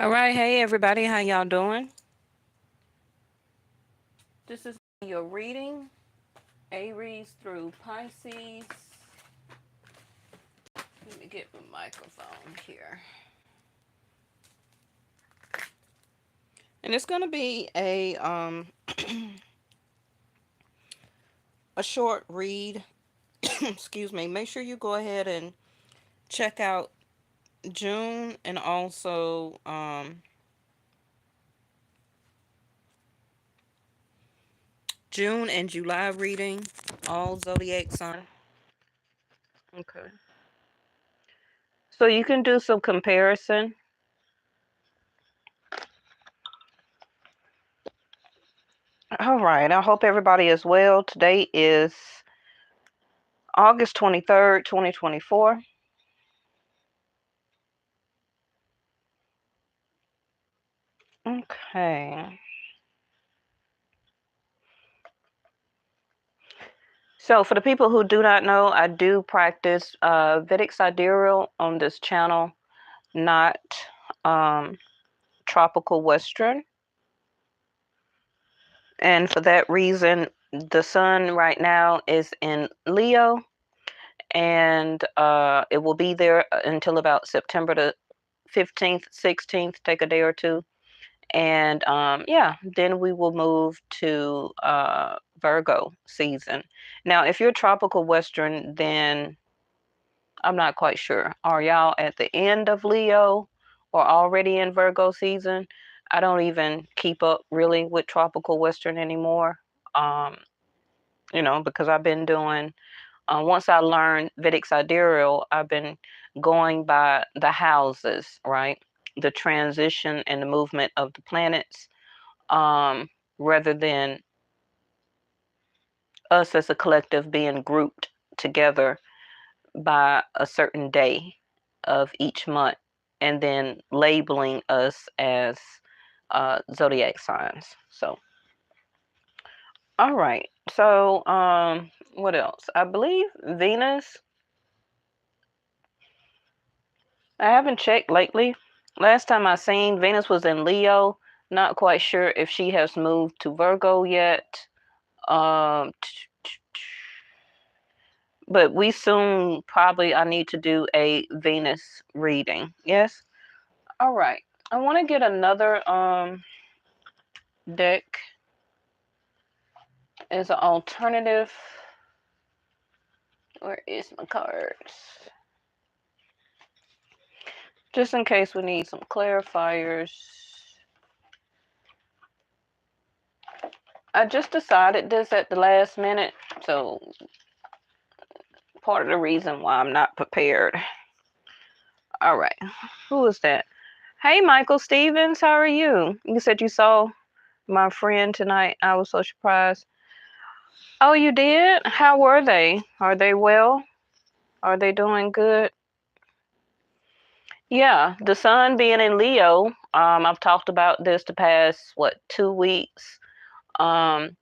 All right, hey everybody, how y'all doing? This is your reading, Aries through Pisces. Let me get my microphone here. And it's gonna be a short read. Excuse me. Make sure you go ahead and check out June and also June and July reading, all zodiac sign. Okay. So you can do some comparison. All right. I hope everybody is well. Today is August 23rd, 2024. Okay. So for the people who do not know, I do practice Vedic Sidereal on this channel, not um, tropical Western. And for that reason, the sun right now is in Leo, and it will be there until about September the 15th, 16th, take a day or two. And yeah, then we will move to Virgo season. Now, if you're tropical Western, then I'm not quite sure. Are y'all at the end of Leo or already in Virgo season? I don't even keep up really with tropical Western anymore. Um, because I've been doing, once I learned Vedic Sidereal, I've been going by the houses, right? The transition and the movement of the planets, rather than us as a collective being grouped together by a certain day of each month and then labeling us as zodiac signs. So, all right. So, what else? I believe Venus. I haven't checked lately. Last time I seen Venus was in Leo. Not quite sure if she has moved to Virgo yet. Um, but we soon probably I need to do a Venus reading. Yes. All right. I want to get another deck as an alternative. Where is my cards? Just in case we need some clarifiers. I just decided this at the last minute, so part of the reason why I'm not prepared. All right. Who is that? Hey, Michael Stevens, how are you? You said you saw my friend tonight. I was so surprised. Oh, you did? How were they? Are they well? Are they doing good? Yeah, the sun being in Leo, I've talked about this the past, 2 weeks. Um,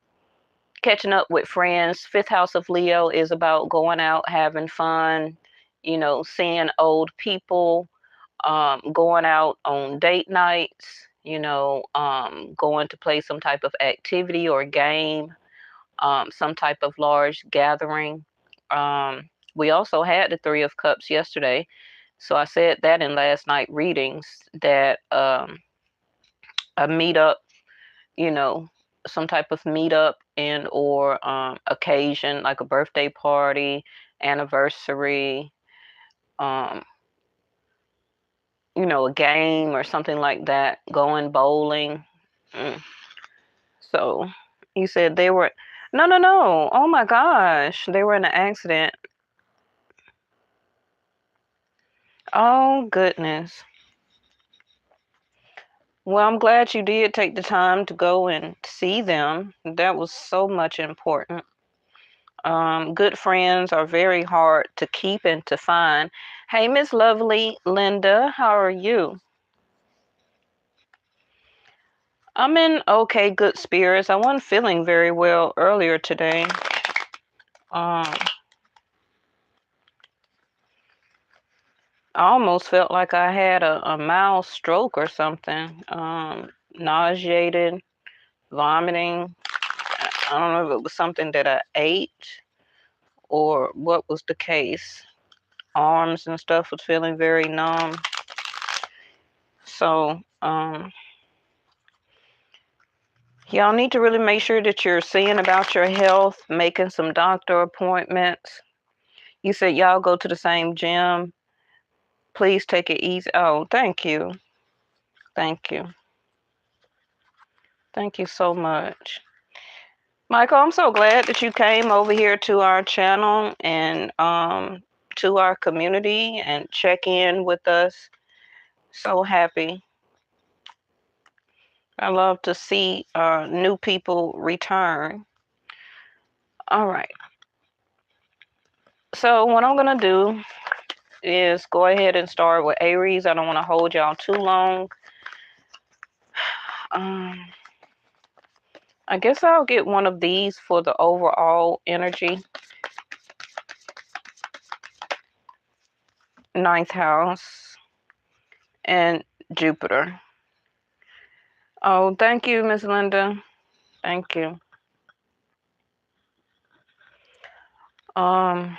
Catching up with friends. Fifth house of Leo is about going out, having fun, seeing old people, going out on date nights, going to play some type of activity or game, some type of large gathering. We also had the Three of Cups yesterday. So I said that in last night readings that a meetup, you know, some type of meetup and or occasion like a birthday party, anniversary, um, a game or something like that, going bowling. Mm. So you said they were, no, no, no. Oh my gosh, they were in an accident. Oh goodness. Well, I'm glad you did take the time to go and see them. That was so much important. Good friends are very hard to keep and to find. Hey, Miss Lovely Linda, how are you? I'm in okay, good spirits. I wasn't feeling very well earlier today. Um, I almost felt like I had a mild stroke or something. Nauseated, vomiting. I don't know if it was something that I ate or what was the case. Arms and stuff was feeling very numb. So, y'all need to really make sure that you're seeing about your health, making some doctor appointments. You said y'all go to the same gym. Please take it easy. Oh, thank you. Thank you. Thank you so much. Michael, I'm so glad that you came over here to our channel and to our community and check in with us. So happy. I love to see new people return. All right. So what I'm gonna do is go ahead and start with Aries. I don't want to hold y'all too long. Um, I guess I'll get one of these for the overall energy. Ninth house and Jupiter. Oh, thank you, Miss Linda. Thank you. Um,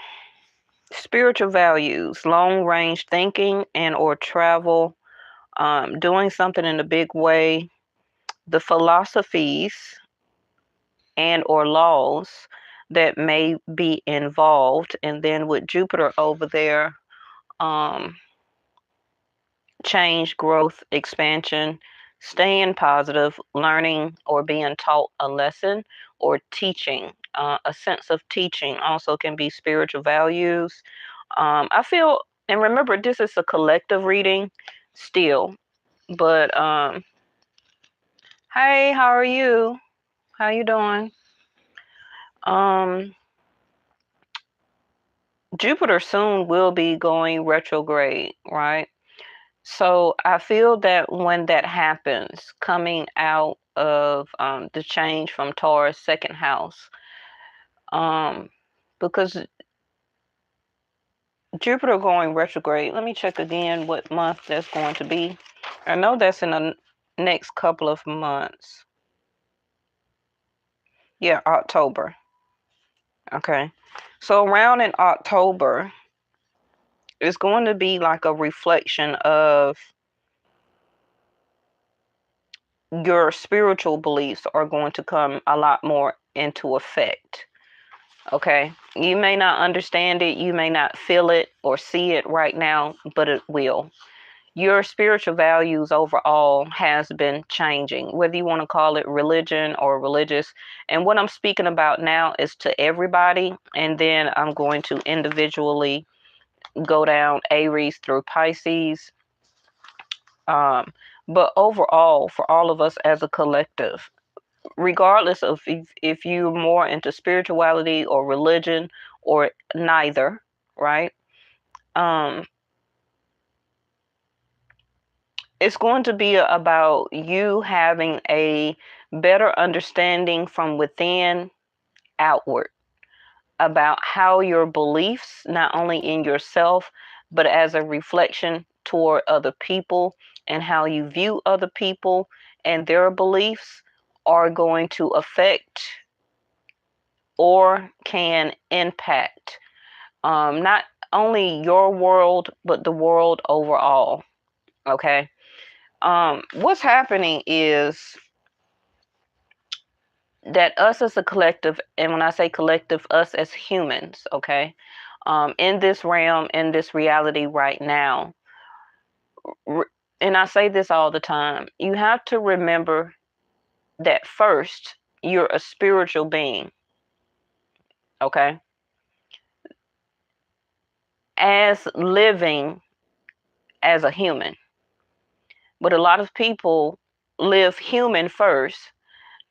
Spiritual values, long range thinking and or travel, doing something in a big way, the philosophies and or laws that may be involved, and then with Jupiter over there, um, change, growth, expansion, staying positive, learning or being taught a lesson or teaching. A sense of teaching also can be spiritual values. I feel, and remember, this is a collective reading still, but hey, how are you? How you doing? Um, Jupiter soon will be going retrograde, right? So I feel that when that happens, coming out of the change from Taurus second house, um, because Jupiter going retrograde, let me check again what month that's going to be. I know that's in the next couple of months. Yeah, October. Okay. So around in October, it's going to be like a reflection of your spiritual beliefs are going to come a lot more into effect. Okay. You may not understand it, you may not feel it or see it right now, but it will. Your spiritual values overall has been changing, whether you want to call it religion or religious. And what I'm speaking about now is to everybody. And then I'm going to individually go down Aries through Pisces. But overall, for all of us as a collective, regardless of if you're more into spirituality or religion or neither, right? Um, it's going to be about you having a better understanding from within outward about how your beliefs, not only in yourself, but as a reflection toward other people and how you view other people and their beliefs are going to affect or can impact not only your world, but the world overall. Okay. What's happening is that us as a collective, and when I say collective, us as humans, okay, in this realm, in this reality right now, and I say this all the time, you have to remember that first, you're a spiritual being, okay, as living as a human. But a lot of people live human first,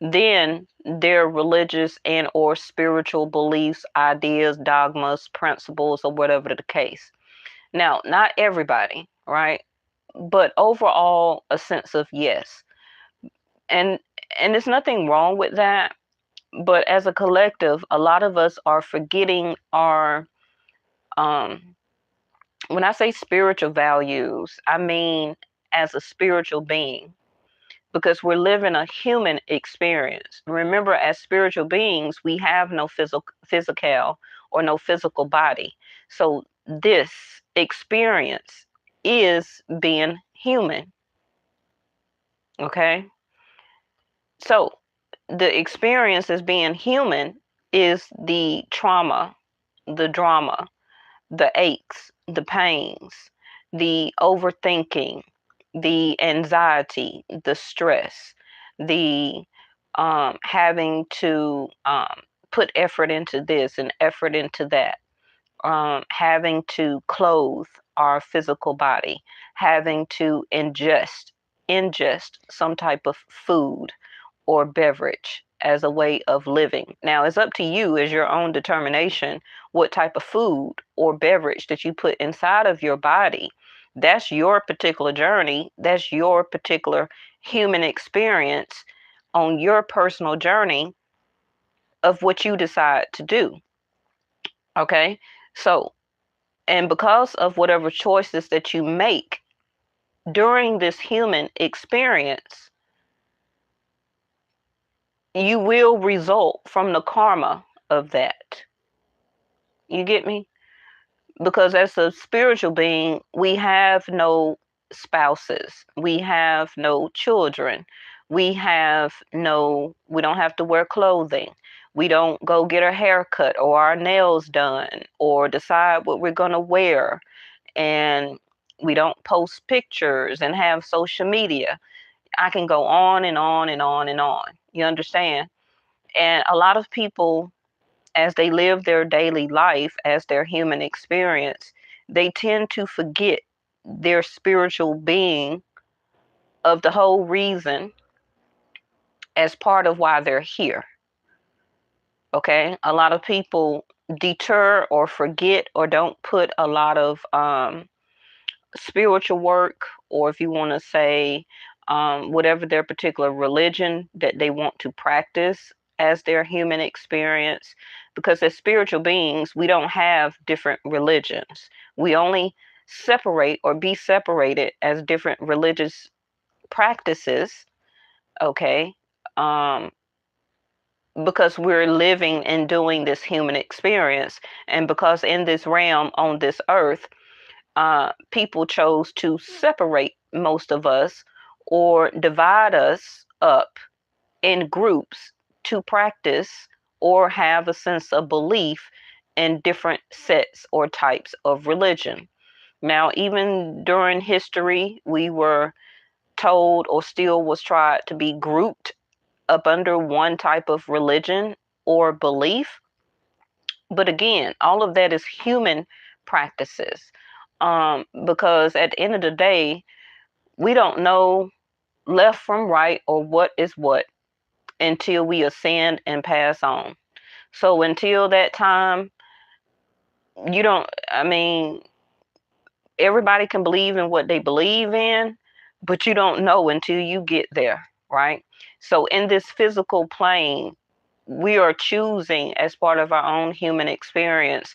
then their religious and or spiritual beliefs, ideas, dogmas, principles, or whatever the case. Now, not everybody, right? But overall, a sense of yes. And there's nothing wrong with that. But as a collective, a lot of us are forgetting our um When I say spiritual values, I mean as a spiritual being, because we're living a human experience. Remember, as spiritual beings, we have no physical or no physical body. So this experience is being human. Okay? So the experience as being human is the trauma, the drama, the aches, the pains, the overthinking, the anxiety, the stress, the having to put effort into this and effort into that, having to clothe our physical body, having to ingest some type of food or beverage as a way of living. Now, it's up to you as your own determination what type of food or beverage that you put inside of your body. That's your particular journey. That's your particular human experience on your personal journey of what you decide to do. Okay? So, and because of whatever choices that you make during this human experience, you will result from the karma of that. You get me? Because as a spiritual being, we have no spouses, we have no children, we don't have to wear clothing, we don't go get our hair cut or our nails done or decide what we're going to wear, and we don't post pictures and have social media. I can go on and on and on and on. You understand? And a lot of people, as they live their daily life, as their human experience, they tend to forget their spiritual being of the whole reason as part of why they're here. Okay? A lot of people deter or forget or don't put a lot of spiritual work, or if you want to say whatever their particular religion that they want to practice as their human experience. Because as spiritual beings, we don't have different religions. We only separate or be separated as different religious practices, okay? Um, because we're living and doing this human experience, and because in this realm on this earth, people chose to separate most of us or divide us up in groups to practice or have a sense of belief in different sets or types of religion. Now, even during history, we were told or still was tried to be grouped up under one type of religion or belief. But again, all of that is human practices. Because at the end of the day, we don't know left from right or what is what until we ascend and pass on. So until that time, you don't, I mean, everybody can believe in what they believe in, but you don't know until you get there, right? So in this physical plane, we are choosing as part of our own human experience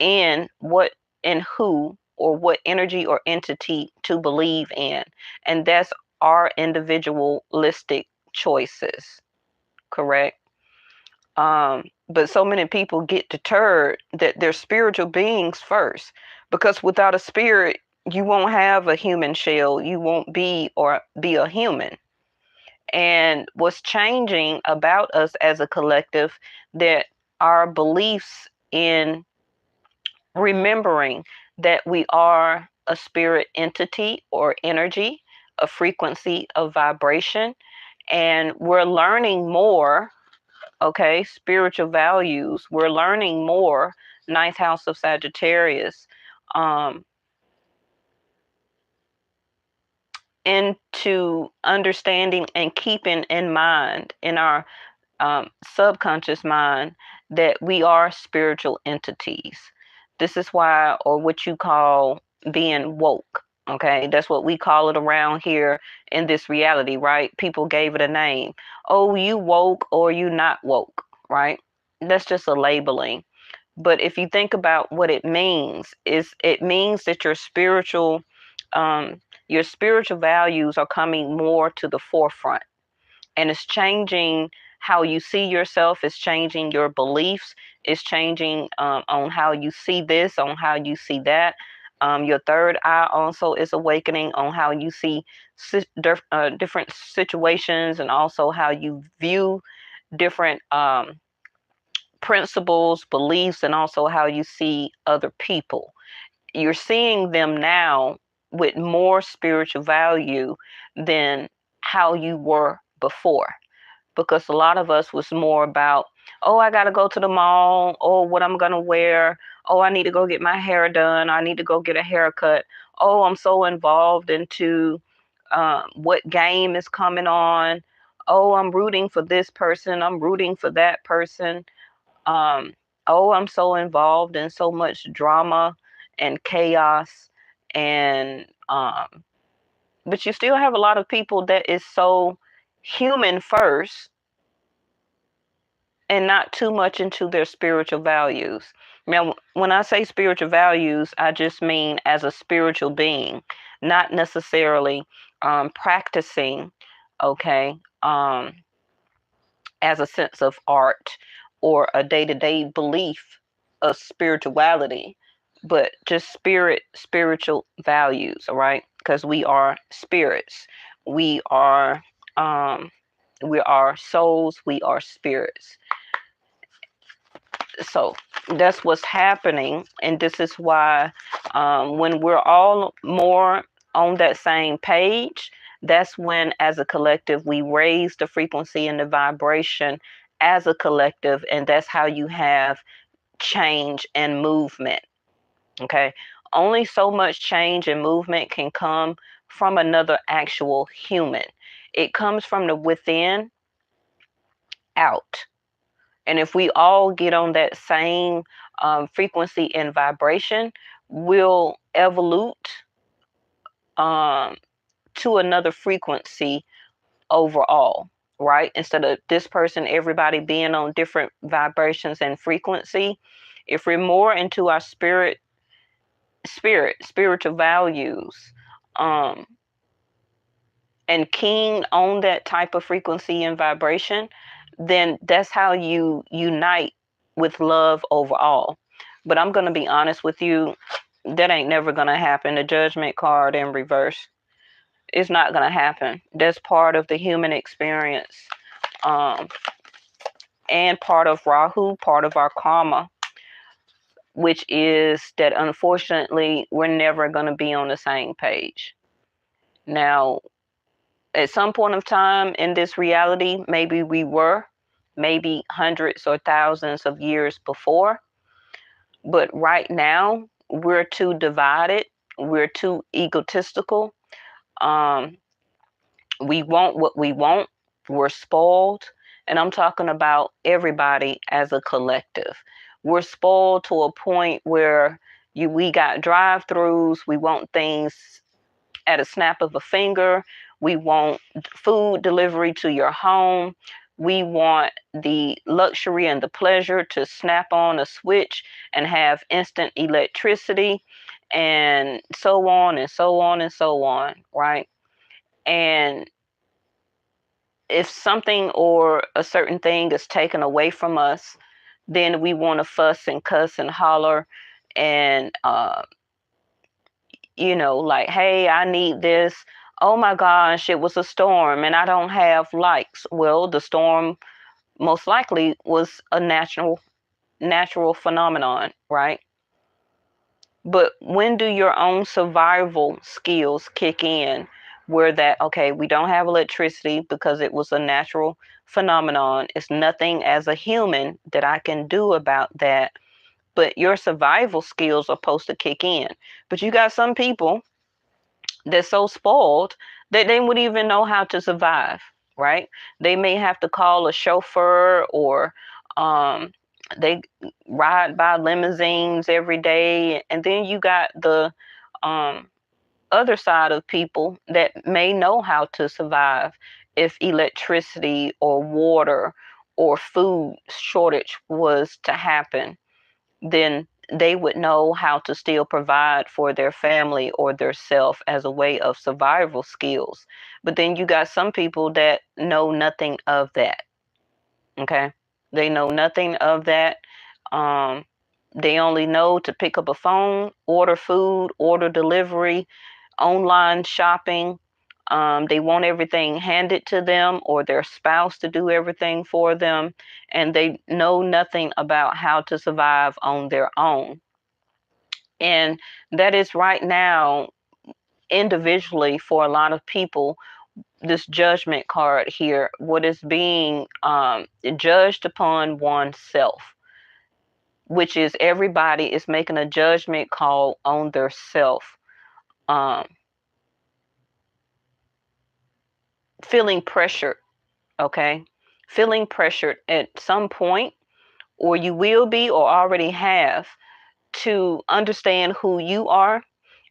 in what and who or what energy or entity to believe in. And that's our individualistic choices, correct? But so many people get deterred that they're spiritual beings first, because without a spirit, you won't have a human shell. You won't be or be a human. And what's changing about us as a collective, that our beliefs in remembering that we are a spirit entity or energy, a frequency of vibration, and we're learning more, okay, spiritual values. We're learning more, ninth house of Sagittarius, um, into understanding and keeping in mind in our subconscious mind that we are spiritual entities. This is why, or what you call being woke. Okay, that's what we call it around here in this reality, right? People gave it a name. Oh, you woke or you not woke, right? That's just a labeling. But if you think about what it means, it means that um, your spiritual values are coming more to the forefront, and it's changing how you see yourself. It's changing your beliefs. It's changing on how you see this, on how you see that. Your third eye also is awakening on how you see different situations, and also how you view different principles, beliefs, and also how you see other people. You're seeing them now with more spiritual value than how you were before, because a lot of us was more about, oh, I got to go to the mall, oh, what I'm going to wear, oh, I need to go get my hair done, I need to go get a haircut, oh, I'm so involved into what game is coming on, oh, I'm rooting for this person, I'm rooting for that person, um, oh, I'm so involved in so much drama and chaos, and but you still have a lot of people that is so human first and not too much into their spiritual values. Now, when I say spiritual values, I just mean as a spiritual being, not necessarily practicing, okay, as a sense of art or a day-to-day belief of spirituality, but just spiritual values, all right? Because we are spirits. We are we are souls, we are spirits. So that's what's happening, and this is why when we're all more on that same page, that's when as a collective we raise the frequency and the vibration as a collective, and that's how you have change and movement. Okay, only so much change and movement can come from another actual human. It comes from the within out. And if we all get on that same frequency and vibration, we'll evolute um, to another frequency overall, right? Instead of this person, everybody being on different vibrations and frequency, if we're more into our spiritual values, um, and keen on that type of frequency and vibration, then that's how you unite with love overall. But I'm going to be honest with you, that ain't never going to happen. The judgment card in reverse, it's not going to happen. That's part of the human experience, um, and part of Rahu, part of our karma, which is that unfortunately we're never going to be on the same page. Now, at some point of time in this reality, maybe we were, maybe hundreds or thousands of years before. But right now, we're too divided. We're too egotistical. Um, we want what we want. We're spoiled. And I'm talking about everybody as a collective. We're spoiled to a point where we got drive-throughs. We want things at a snap of a finger. We want food delivery to your home. We want the luxury and the pleasure to snap on a switch and have instant electricity, and so on and so on and so on, right? And if something or a certain thing is taken away from us, then we want to fuss and cuss and holler and like, hey, I need this. Oh my gosh, it was a storm and I don't have lights. Well, the storm most likely was a natural phenomenon, right? But when do your own survival skills kick in, where that, okay, we don't have electricity because it was a natural phenomenon. It's nothing as a human that I can do about that. But your survival skills are supposed to kick in. But you got some people they're so spoiled that they wouldn't even know how to survive, right? They may have to call a chauffeur, or um, they ride by limousines every day. And then you got the um, other side of people that may know how to survive if electricity or water or food shortage was to happen. then they would know how to still provide for their family or their self as a way of survival skills. But then you got some people that know nothing of that. Okay, they know nothing of that. um, they only know to pick up a phone, order food, order delivery, online shopping. They want everything handed to them or their spouse to do everything for them, and they know nothing about how to survive on their own. And that is right now, individually, for a lot of people, this judgment card here, what is being judged upon oneself, which is everybody is making a judgment call on their self. Um, feeling pressured, okay? Feeling pressured at some point, or you will be, or already have, to understand who you are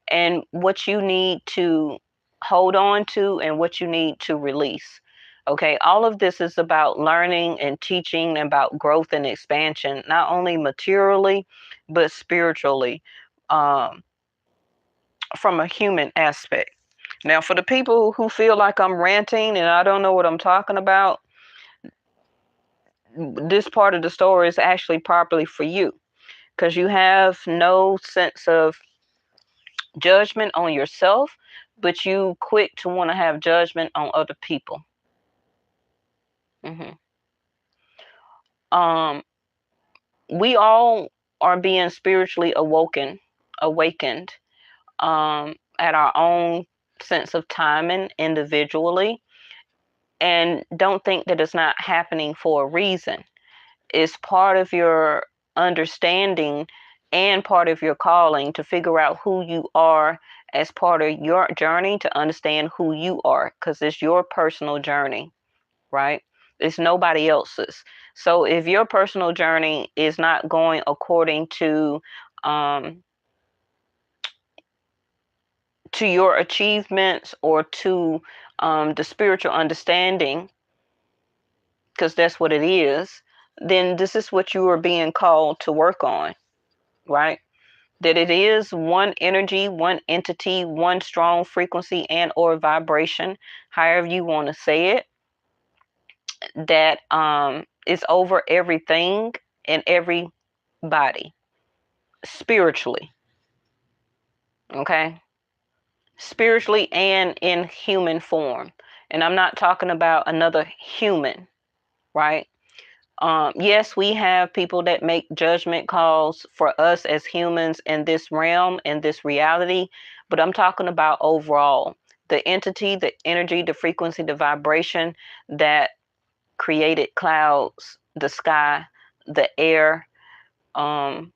and what you need to hold on to and what you need to release. Okay, all of this is about learning and teaching, about growth and expansion, not only materially, but spiritually, um, from a human aspect. Now, for the people who feel like I'm ranting and I don't know what I'm talking about, this part of the story is actually properly for you, because you have no sense of judgment on yourself, but you quick to want to have judgment on other people. hmm Um, we all are being spiritually awakened, at our own sense of timing individually, and don't think that it's not happening for a reason. It's part of your understanding and part of your calling to figure out who you are as part of your journey, to understand who you are, because it's your personal journey, right? It's nobody else's. So if your personal journey is not going according um, to your achievements or to the spiritual understanding, because that's what it is, then this is what you are being called to work on, right? That it is one energy, one entity, one strong frequency and or vibration, however you want to say it, that is over everything and everybody spiritually. Okay, spiritually and in human form. And I'm not talking about another human, right? Yes, we have people that make judgment calls for us as humans in this realm, in this reality, but I'm talking about overall the entity, the energy, the frequency, the vibration that created clouds, the sky, the air, um,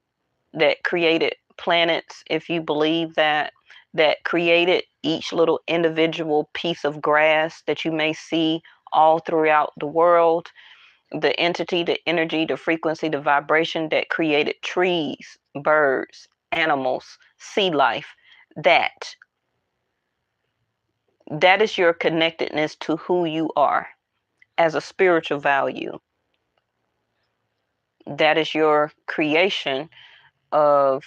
that created planets, if you believe that, that created each little individual piece of grass that you may see all throughout the world, the entity, the energy, the frequency, the vibration that created trees, birds, animals, sea life, that is your connectedness to who you are as a spiritual value. That is your creation of,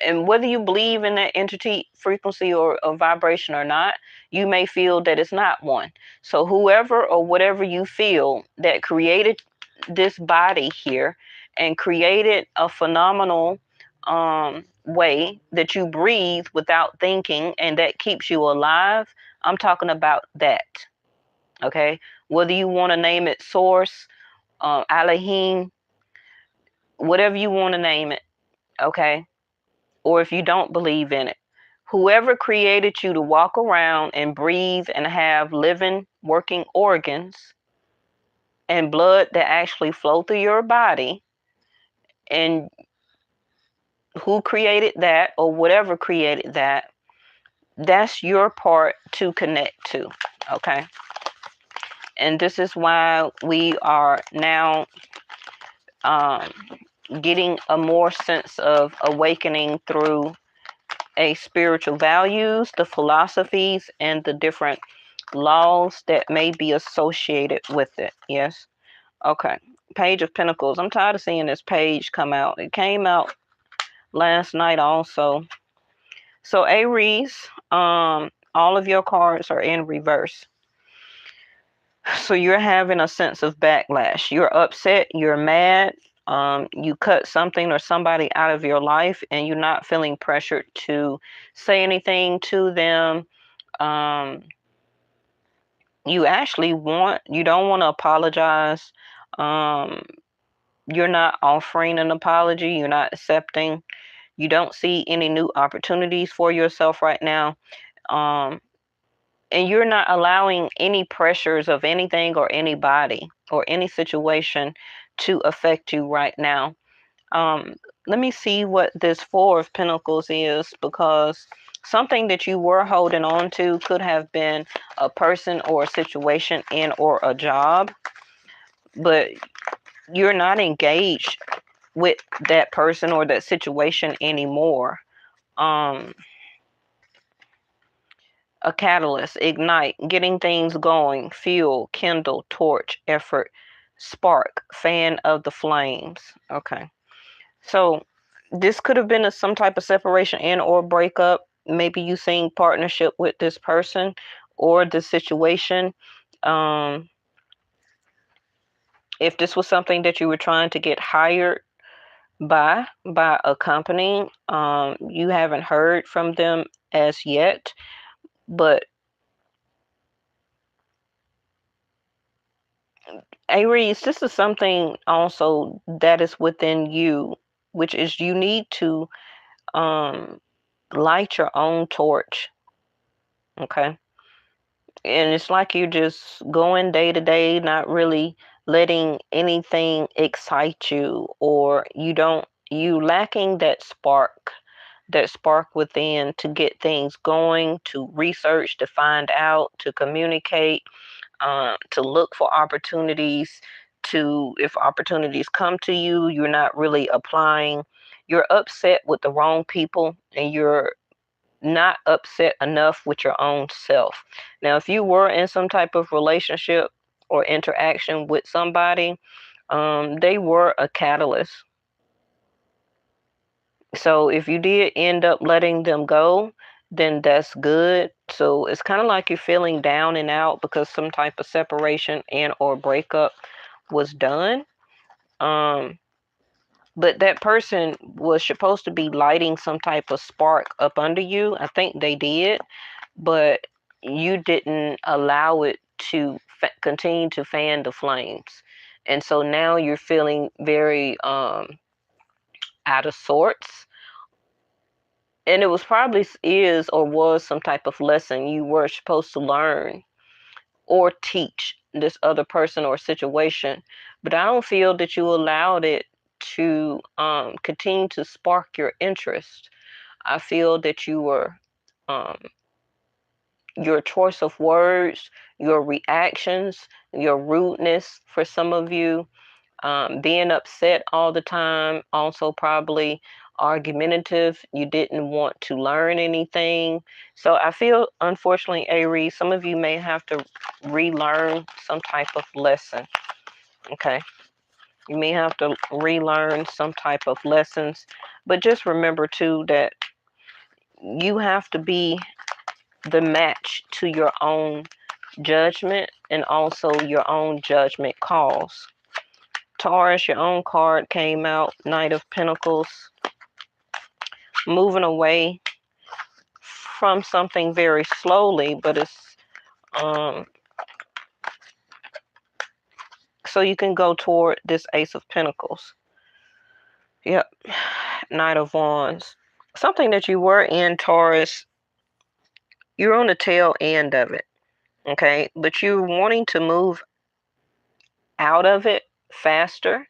and whether you believe in that entity, frequency, or vibration or not, you may feel that it's not one. So whoever or whatever you feel that created this body here and created a phenomenal way that you breathe without thinking and that keeps you alive, I'm talking about that. Okay, whether you want to name it source, Elohim, whatever you want to name it. Okay, or if you don't believe in it, whoever created you to walk around and breathe and have living, working organs and blood that actually flow through your body, and who created that or whatever created that, that's your part to connect to. Okay, and this is why we are now um, getting a more sense of awakening through a spiritual values, the philosophies, and the different laws that may be associated with it. Yes. Okay. Page of Pentacles. I'm tired of seeing this page come out. It came out last night also. So Aries, all of your cards are in reverse. So you're having a sense of backlash. You're upset, you're mad, you cut something or somebody out of your life and you're not feeling pressured to say anything to them. You actually you don't want to apologize. You're not offering an apology, you're not accepting. You don't see any new opportunities for yourself right now. And you're not allowing any pressures of anything or anybody or any situation to affect you right now. Let me see what this Four of Pentacles is, because something that you were holding on to could have been a person or a situation and or a job, but you're not engaged with that person or that situation anymore. A catalyst, ignite, getting things going, fuel, kindle, torch, effort, spark, fan of the flames. Okay. So this could have been some type of separation and or breakup. Maybe you seeing partnership with this person or the situation. If this was something that you were trying to get hired by a company, you haven't heard from them as yet, but Aries, this is something also that is within you, which is you need to um, light your own torch. Okay. And it's like you're just going day to day, not really letting anything excite you, or you lacking that spark within to get things going, to research, to find out, to communicate, to look for opportunities, to, if opportunities come to you, you're not really applying. You're upset with the wrong people and you're not upset enough with your own self. Now, if you were in some type of relationship or interaction with somebody, they were a catalyst. So if you did end up letting them go, then that's good. So it's kind of like you're feeling down and out because some type of separation and or breakup was done. Um, but that person was supposed to be lighting some type of spark up under you. I think they did, but you didn't allow it to continue to fan the flames. And so now you're feeling very out of sorts. And it was probably is or was some type of lesson you were supposed to learn or teach this other person or situation. But I don't feel that you allowed it to continue to spark your interest. I feel that you were um, your choice of words, your reactions, your rudeness for some of you, being upset all the time, also probably argumentative. You didn't want to learn anything. So I feel, unfortunately, Aries, some of you may have to relearn some type of lesson. Okay. You may have to relearn some type of lessons. But just remember, too, that you have to be the match to your own judgment and also your own judgment calls. Taurus, your own card came out, Knight of Pentacles, moving away from something very slowly, but it's so you can go toward this Ace of Pentacles. Yep, Knight of Wands. Something that you were in, Taurus, you're on the tail end of it, okay? But you're wanting to move out of it faster,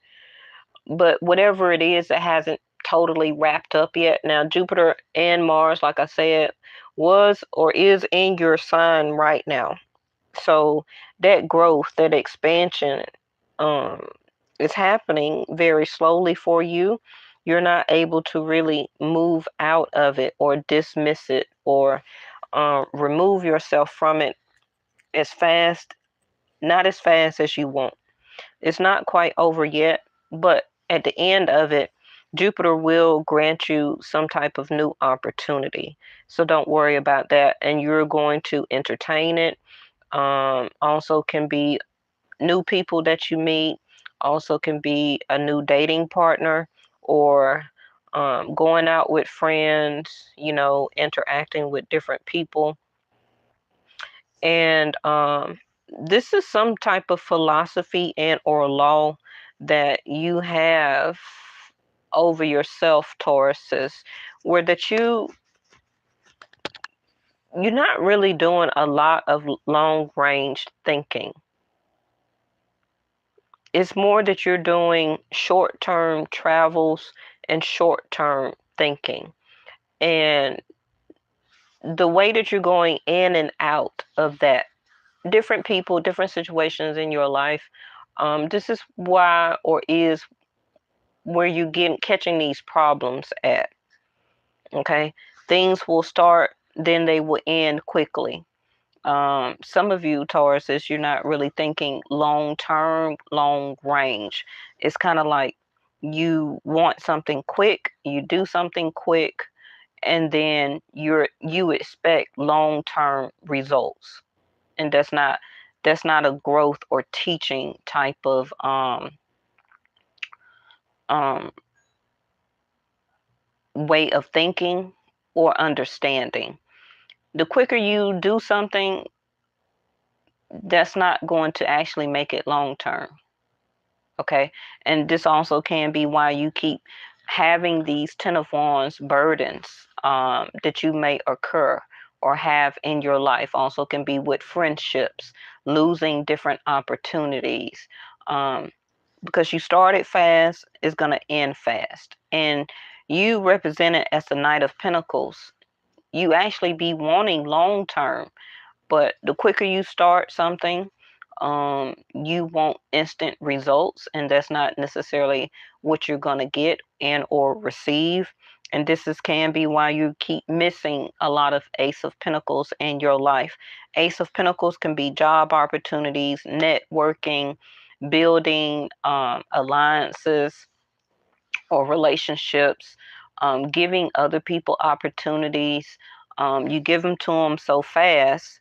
but whatever it is, it hasn't totally wrapped up yet. Now, Jupiter and Mars, like I said, was or is in your sign right now. So that growth, that expansion, um, is happening very slowly for you. You're not able to really move out of it or dismiss it or remove yourself from it as fast, not as fast as you want. It's not quite over yet, but at the end of it, Jupiter will grant you some type of new opportunity. So don't worry about that. And you're going to entertain it. Also can be new people that you meet, also can be a new dating partner, or going out with friends, interacting with different people. And this is some type of philosophy and or law that you have over yourself, Tauruses, where that you're not really doing a lot of long range thinking. It's more that you're doing short term travels and short term thinking. And the way that you're going in and out of that, different people, different situations in your life, this is why, or is where you get catching these problems at. Okay, things will start, then they will end quickly. Some of you Tauruses, you're not really thinking long term, long range. It's kind of like you want something quick, you do something quick, and then you expect long term results. And that's not a growth or teaching type of um, way of thinking or understanding. The quicker you do something, that's not going to actually make it long term. Okay. And this also can be why you keep having these Ten of Wands burdens that you may occur or have in your life. Also can be with friendships, losing different opportunities. Um, because you started fast, it's going to end fast. And you represented as the Knight of Pentacles. You actually be wanting long term, but the quicker you start something, you want instant results, and that's not necessarily what you're going to get and or receive. And this can be why you keep missing a lot of Ace of Pentacles in your life. Ace of Pentacles can be job opportunities, networking, building alliances or relationships, giving other people opportunities. You give them to them so fast,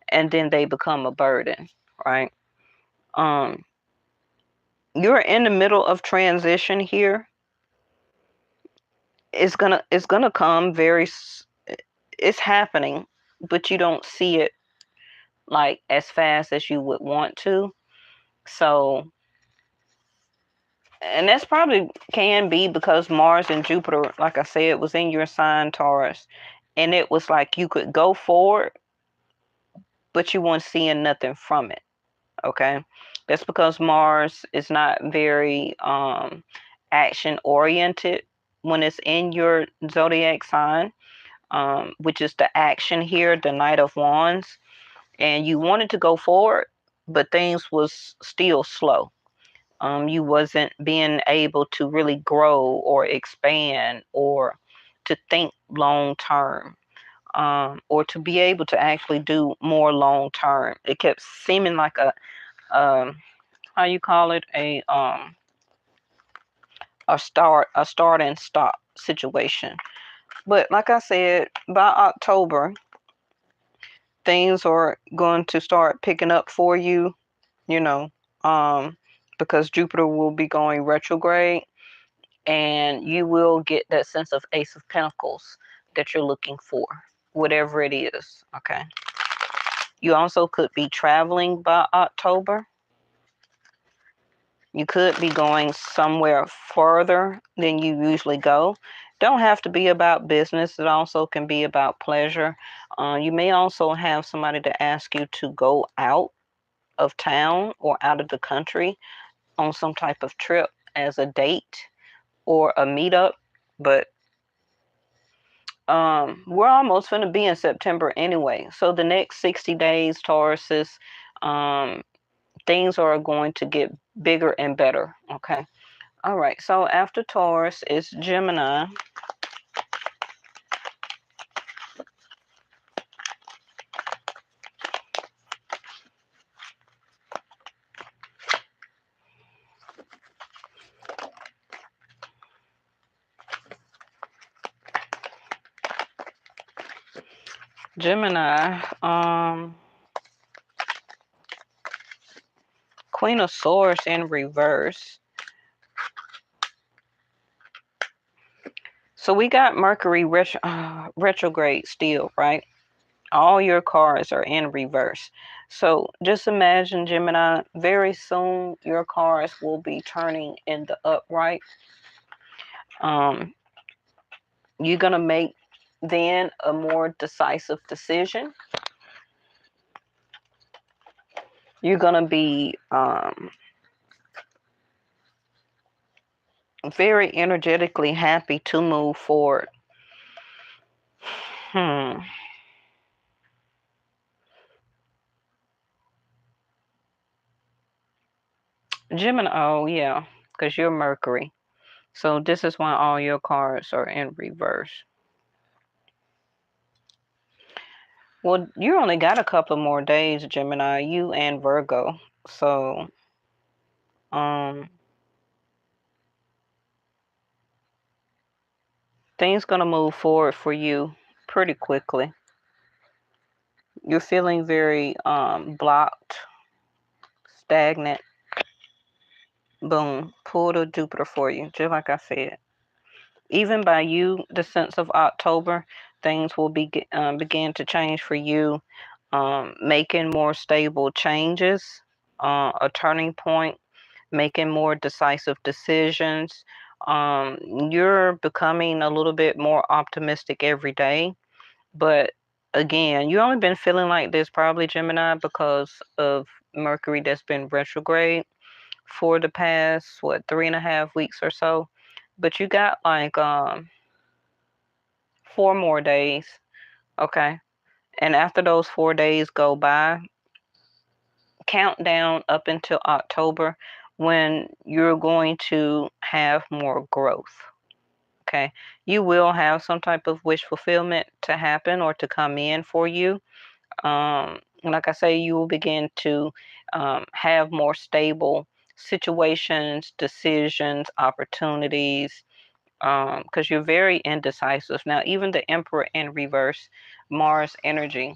and then they become a burden, right? Um, you're in the middle of transition here. It's gonna come it's happening, but you don't see it like as fast as you would want to. So, and that's probably can be because Mars and Jupiter, like I said, was in your sign Taurus, and it was like you could go forward, but you weren't seeing nothing from it. Okay, that's because Mars is not very action oriented when it's in your zodiac sign, which is the action here, the Knight of Wands, and you wanted to go forward, but things was still slow. You wasn't being able to really grow or expand or to think long term. Or to be able to actually do more long term. It kept seeming like um, how you call it, a start and stop situation. But like I said, by October, things are going to start picking up for you, you know, um, because Jupiter will be going retrograde, and you will get that sense of Ace of Pentacles that you're looking for, whatever it is. Okay. You also could be traveling by October. You could be going somewhere further than you usually go. Don't have to be about business. It also can be about pleasure. You may also have somebody to ask you to go out of town or out of the country on some type of trip as a date or a meetup. But we're almost going to be in September anyway. So the next 60 days, Tauruses, um, things are going to get bigger and better. Okay. All right, so after Taurus is Gemini. Gemini, Queen of Swords in reverse. So we got Mercury retrograde still, right? All your cards are in reverse. So just imagine, Gemini, very soon your cards will be turning in the upright. Um, you're going to make then a more decisive decision. You're going to be very energetically happy to move forward. Gemini, oh yeah, because you're Mercury. So this is why all your cards are in reverse. Well, you only got a couple more days, Gemini, you and Virgo. So, things gonna move forward for you pretty quickly. You're feeling very blocked, stagnant. Boom, pull the Jupiter for you, just like I said. Even by you, the sense of October, things will begin to change for you, making more stable changes, a turning point, making more decisive decisions. You're becoming a little bit more optimistic every day. But again, you only been feeling like this probably, Gemini, because of Mercury that's been retrograde for the past, what, 3.5 weeks or so. But you got like 4 more days, okay? And after those 4 days go by, count down up until October when you're going to have more growth. Okay, you will have some type of wish fulfillment to happen or to come in for you. Like I say, you will begin to have more stable situations, decisions, opportunities, because you're very indecisive. Now, even the Emperor in reverse, Mars energy.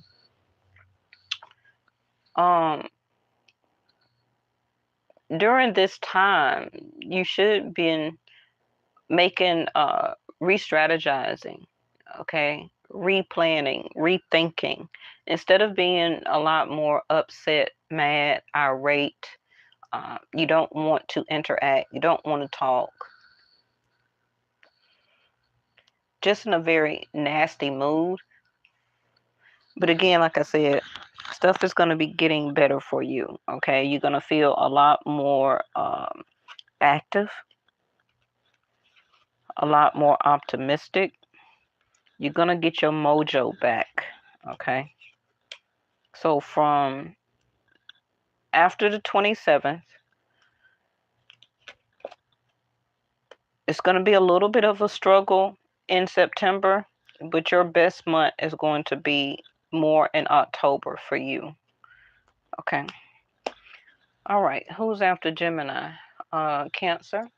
Um, During this time, you should be making re-strategizing, okay, replanning, rethinking, instead of being a lot more upset, mad, irate. You don't want to interact, you don't want to talk, just in a very nasty mood. But again, like I said, stuff is going to be getting better for you, okay? You're going to feel a lot more active, a lot more optimistic. You're going to get your mojo back, okay? So from after the 27th, it's going to be a little bit of a struggle in September, but your best month is going to be more in October for you. Okay. All right. Who's after Gemini? Cancer.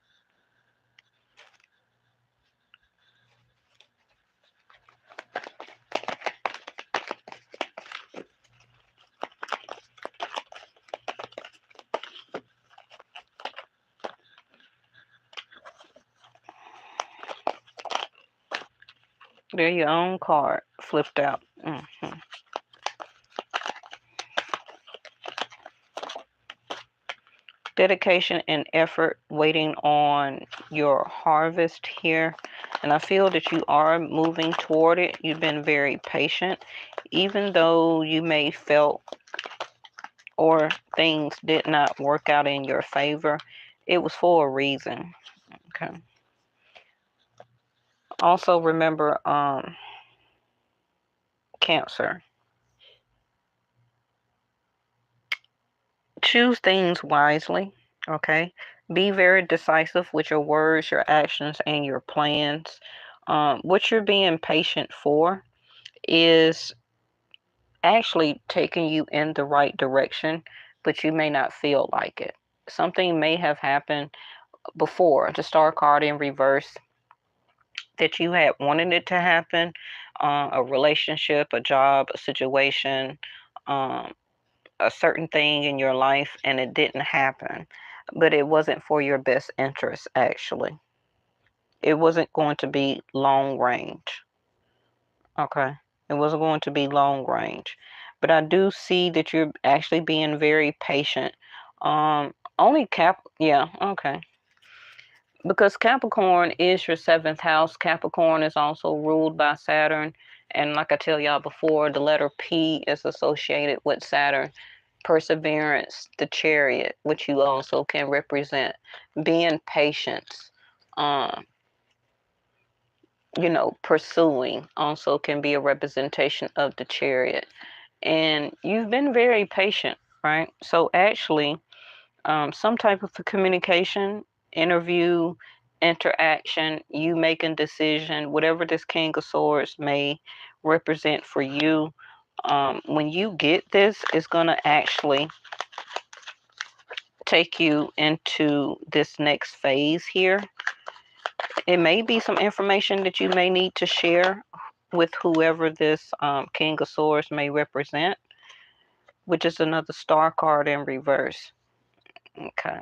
They're your own card flipped out. Dedication and effort waiting on your harvest here. And I feel that you are moving toward it. You've been very patient. Even though you may felt or things did not work out in your favor, it was for a reason. Okay. Also remember, Cancer. Choose things wisely. Okay. Be very decisive with your words, your actions, and your plans. What you're being patient for is actually taking you in the right direction, but you may not feel like it. Something may have happened before, the star card in reverse, that you had wanted it to happen. a relationship, a job, a situation, um, a certain thing in your life, and it didn't happen. But it wasn't for your best interest, actually. It wasn't going to be long range. Okay. It wasn't going to be long range. But I do see that you're actually being very patient. Only yeah, okay. Because Capricorn is your seventh house. Capricorn is also ruled by Saturn. And like I tell y'all before, the letter P is associated with Saturn. Perseverance, the chariot, which you also can represent. Being patient. Um, pursuing also can be a representation of the chariot. And you've been very patient, right? So actually, some type of communication, interview, interaction, you making decision, whatever this King of Swords may represent for you, when you get this, it's going to actually take you into this next phase here. It may be some information that you may need to share with whoever this King of Swords may represent, which is another star card in reverse. Okay.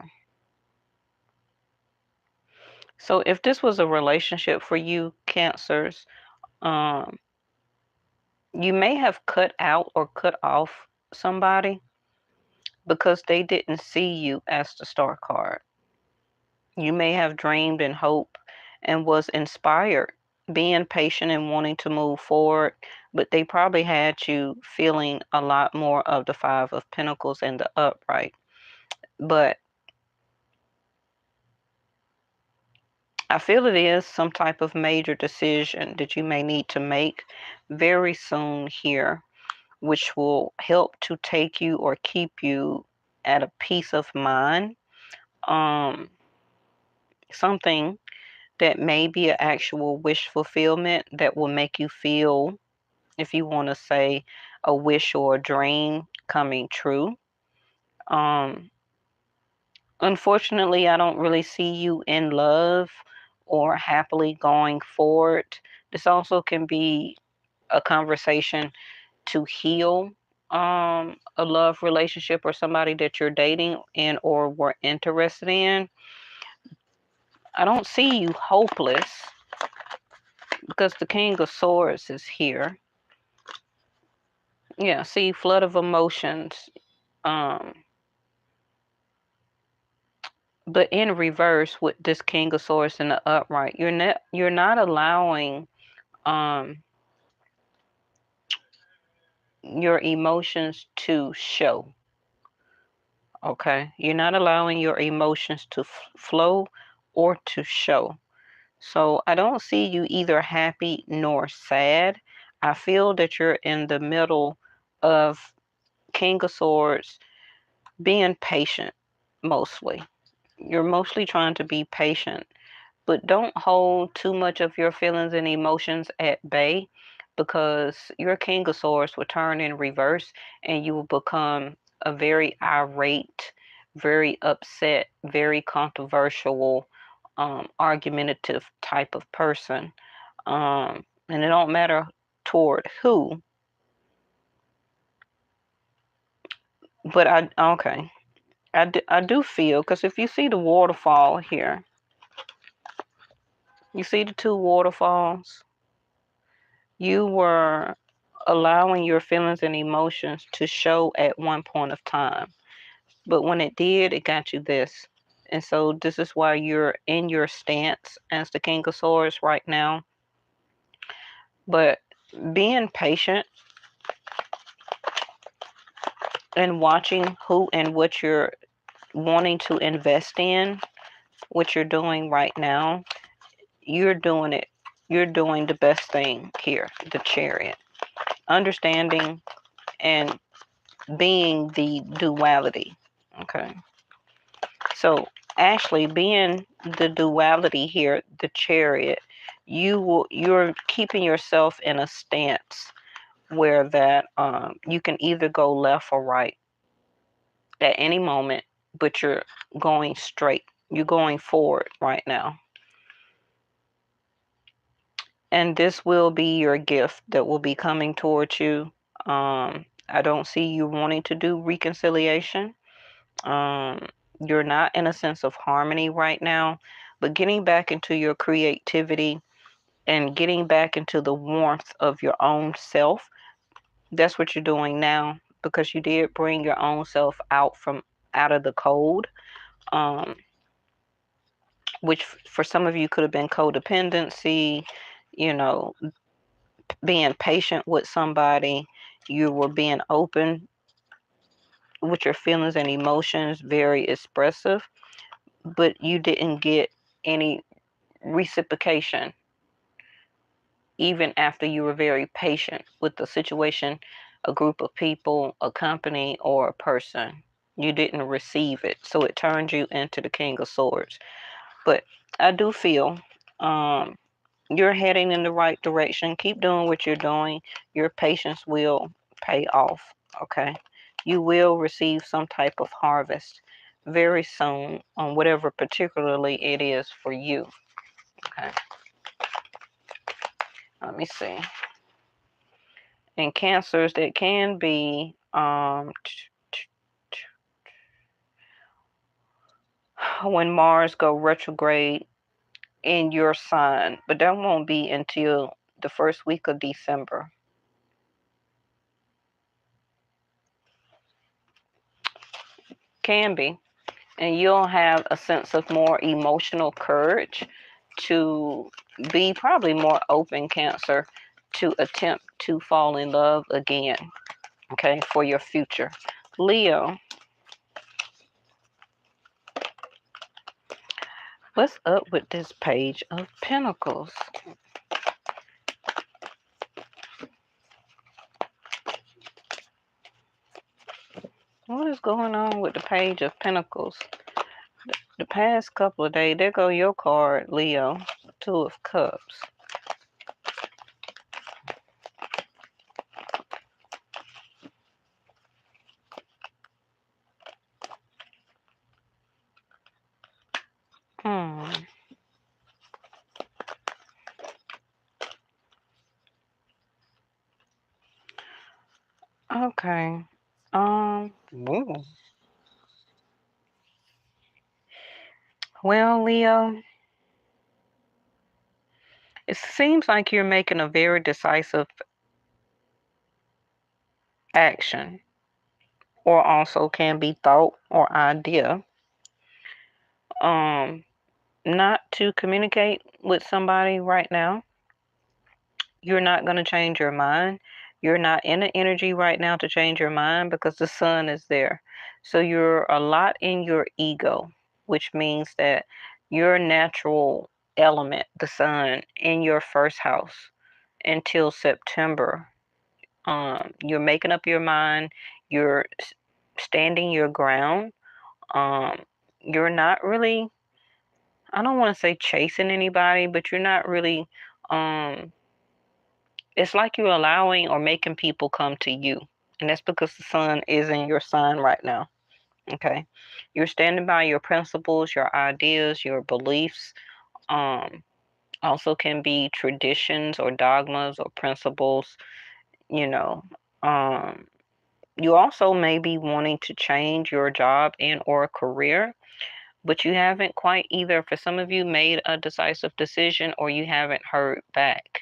So if this was a relationship for you, Cancers, um, you may have cut out or cut off somebody because they didn't see you as the star card. You may have dreamed and hoped and was inspired, being patient and wanting to move forward, but they probably had you feeling a lot more of the Five of Pentacles and the upright. But I feel it is some type of major decision that you may need to make very soon here, which will help to take you or keep you at a peace of mind. Um, Something that may be an actual wish fulfillment that will make you feel, if you want to say, a wish or a dream coming true. Um, Unfortunately, I don't really see you in love or happily going forward. This also can be a conversation to heal a love relationship or somebody that you're dating and or were interested in. I don't see you hopeless because the King of Swords is here. Yeah, see, flood of emotions. Um, but in reverse with this King of Swords in the upright, you're not allowing um your emotions to show. Okay, you're not allowing your emotions to flow or to show. So I don't see you either happy nor sad. I feel that you're in the middle of King of Swords being patient mostly. You're mostly trying to be patient, but don't hold too much of your feelings and emotions at bay because your King of Swords will turn in reverse and you will become a very irate, very upset, very controversial, argumentative type of person. And it don't matter toward who, but okay. I do feel, because if you see the waterfall here, you see the two waterfalls, you were allowing your feelings and emotions to show at one point of time. But when it did, it got you this. And so this is why you're in your stance as the King of Swords right now. But being patient and watching who and what you're wanting to invest in, what you're doing right now, you're doing it. You're doing the best thing here, the Chariot. Understanding and being the duality. Okay. So actually being the duality here, the Chariot, you're keeping yourself in a stance where that you can either go left or right at any moment, but you're going straight. You're going forward right now. And this will be your gift that will be coming towards you. I don't see you wanting to do reconciliation. Um, you're not in a sense of harmony right now, but getting back into your creativity and getting back into the warmth of your own self, that's what you're doing now, because you did bring your own self out of the cold, um, which for some of you could have been codependency, you know, being patient with somebody. You were being open with your feelings and emotions, very expressive, but you didn't get any reciprocation even after you were very patient with the situation, a group of people, a company, or a person. You didn't receive it, so it turned you into the King of Swords. But I do feel um, you're heading in the right direction. Keep doing what you're doing. Your patience will pay off, okay? You will receive some type of harvest very soon on whatever particularly it is for you, okay? Let me see. In Cancers, that can be when Mars go retrograde in your sign, but that won't be until the first week of December. Can be. And you'll have a sense of more emotional courage to be probably more open, Cancer, to attempt to fall in love again, okay, for your future. Leo, what's up with this Page of Pentacles? What is going on with the Page of Pentacles? The past couple of days, there go your card, Leo, Two of Cups. Hmm. Okay. Ooh. Well, Leo, it seems like you're making a very decisive action, or also can be thought or idea. Um, Not to communicate with somebody right now. You're not going to change your mind. You're not in the energy right now to change your mind because the sun is there. So you're a lot in your ego, which means that your natural element, the sun, in your first house until September. You're making up your mind. You're standing your ground. Um, you're not really, I don't want to say chasing anybody, but you're not really um, it's like you're allowing or making people come to you. And that's because the sun is in your sign right now. Okay. You're standing by your principles, your ideas, your beliefs. Um, Also can be traditions or dogmas or principles, you know. Um, you also may be wanting to change your job and or career, but you haven't quite either, for some of you, made a decisive decision or you haven't heard back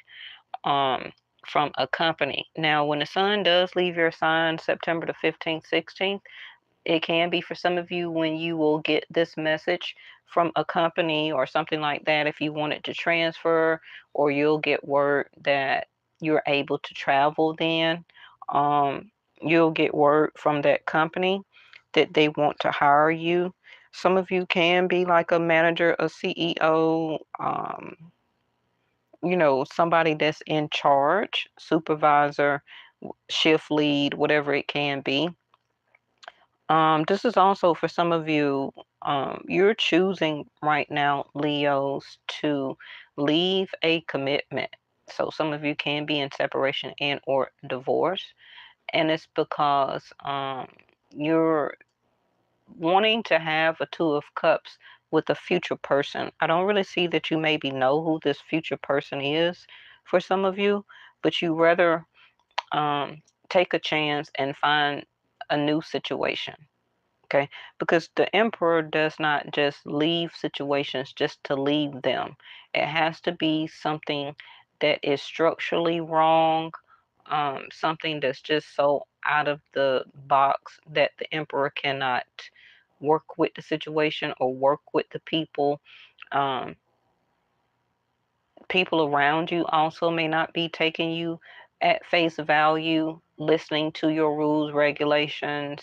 um, from a company. Now, when the sun does leave your sign September the 15th, 16th, it can be for some of you when you will get this message from a company or something like that if you wanted to transfer, or you'll get word that you're able to travel then. You'll get word from that company that they want to hire you. Some of you can be like a manager, a CEO, somebody that's in charge, supervisor, shift lead, whatever it can be. This is also for some of you, you're choosing right now, Leos, to leave a commitment. So some of you can be in separation and or divorce, and it's because you're wanting to have a Two of Cups with a future person. I don't really see that you maybe know who this future person is. for some of you, but you rather take a chance and find a new situation. Okay, because the emperor does not just leave situations just to leave them. It has to be something that is structurally wrong, something that's just so out of the box that the emperor cannot work with the situation or work with the people. Um, People around you also may not be taking you at face value, listening to your rules, regulations,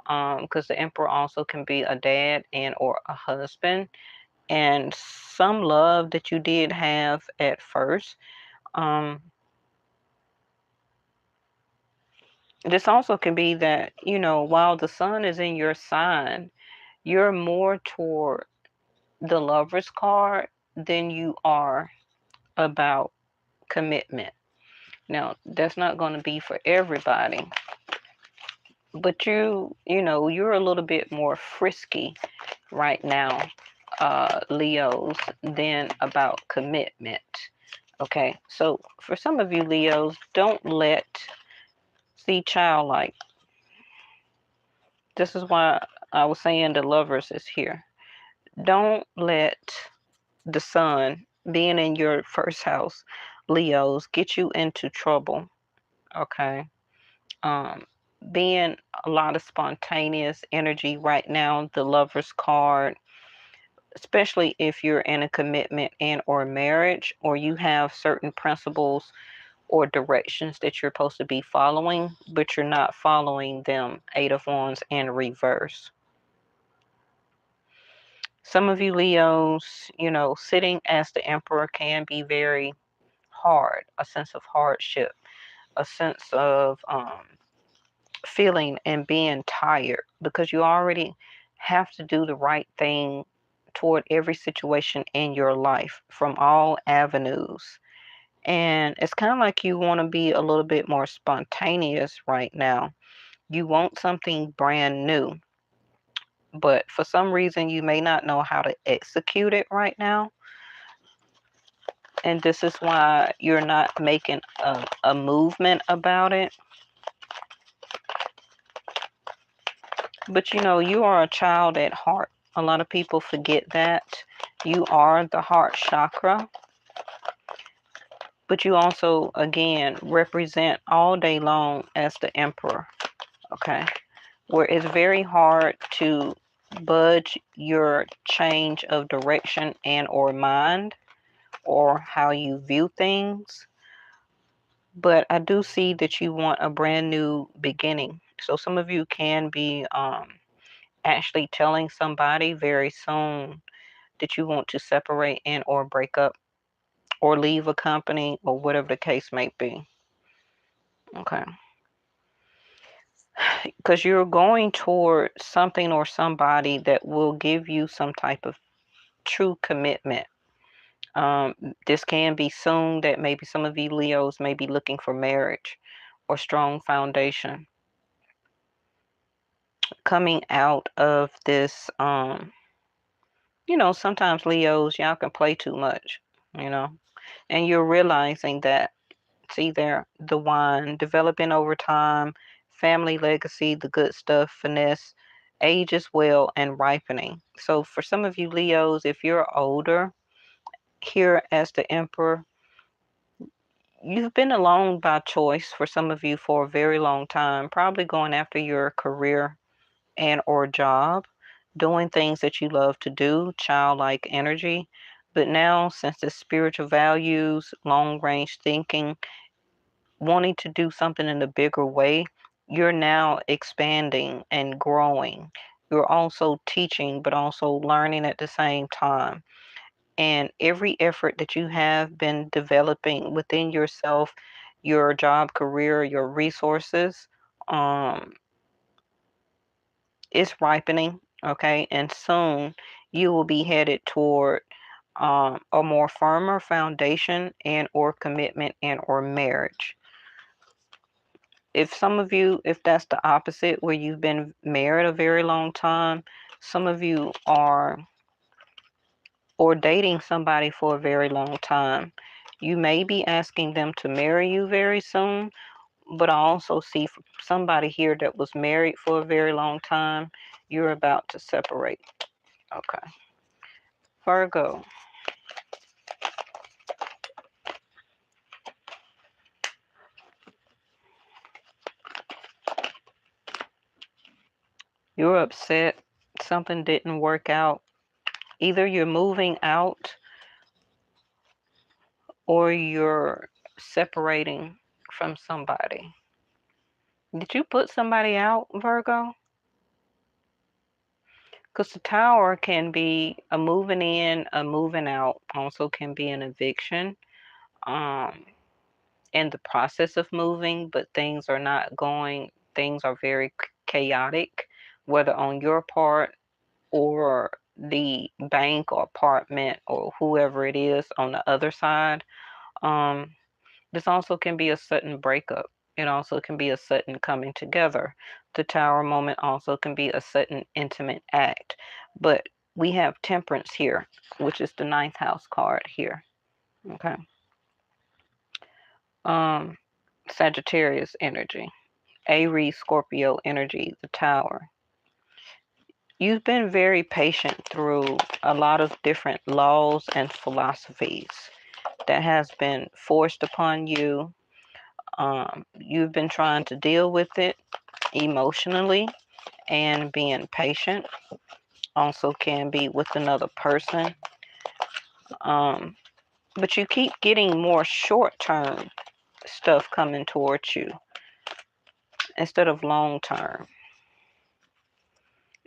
because the emperor also can be a dad and or a husband, and some love that you did have at first. Um, this also can be that, while the sun is in your sign, you're more toward the lover's card than you are about commitment. Now, that's not going to be for everybody, but you're a little bit more frisky right now, Leos, than about commitment. Okay, so for some of you Leos, don't let, see, childlike. This is why I was saying the lovers is here. Don't let the sun being in your first house, Leos, get you into trouble. Okay. um, Being a lot of spontaneous energy right now, the lover's card, especially if you're in a commitment and or marriage, or you have certain principles or directions that you're supposed to be following, but you're not following them. Eight of Wands in reverse. Some of you Leos, sitting as the emperor can be very hard, a sense of hardship, a sense of feeling and being tired, because you already have to do the right thing toward every situation in your life from all avenues. And it's kind of like you want to be a little bit more spontaneous right now. You want something brand new, but for some reason you may not know how to execute it right now. And this is why you're not making a movement about it. But you are a child at heart. A lot of people forget that. You are the heart chakra, but you also, again, represent all day long as the emperor, okay? Where it's very hard to budge your change of direction and or mind or how you view things. But I do see that you want a brand new beginning. So some of you can be actually telling somebody very soon that you want to separate and or break up or leave a company or whatever the case may be. Okay. Because you're going toward something or somebody that will give you some type of true commitment. This can be soon, that maybe some of you Leos may be looking for marriage or strong foundation. Coming out of this, sometimes Leos, y'all can play too much, and you're realizing that. See there, the wine, developing over time, family legacy, the good stuff, finesse, age as well, and ripening. So for some of you Leos, if you're older, here as the emperor, you've been alone by choice for some of you for a very long time, probably going after your career and or job, doing things that you love to do, childlike energy. But now, since the spiritual values, long range thinking, wanting to do something in a bigger way, you're now expanding and growing. You're also teaching, but also learning at the same time. And every effort that you have been developing within yourself, your job, career, your resources, um, is ripening. Okay. And soon you will be headed toward a more firmer foundation and or commitment and or marriage. If some of you, if that's the opposite, where you've been married a very long time, some of you are or dating somebody for a very long time, You may be asking them to marry you very soon, but I also see somebody here that was married for a very long time. You're about to separate. Okay. Virgo. You're upset. Something didn't work out. Either you're moving out or you're separating from somebody. Did you put somebody out, Virgo? Because the tower can be a moving in, a moving out, also can be an eviction. Um, in the process of moving, but things are not going, things are very chaotic, whether on your part or the bank or apartment or whoever it is on the other side. Um, this also can be a sudden breakup. It also can be a sudden coming together. The tower moment also can be a sudden intimate act. But we have temperance here, which is the ninth house card here. Okay. Um, Sagittarius energy, Aries, Scorpio energy, the tower. You've been very patient through a lot of different laws and philosophies that has been forced upon you. You've been trying to deal with it emotionally, and being patient also can be with another person. Um, but you keep getting more short term stuff coming towards you instead of long term.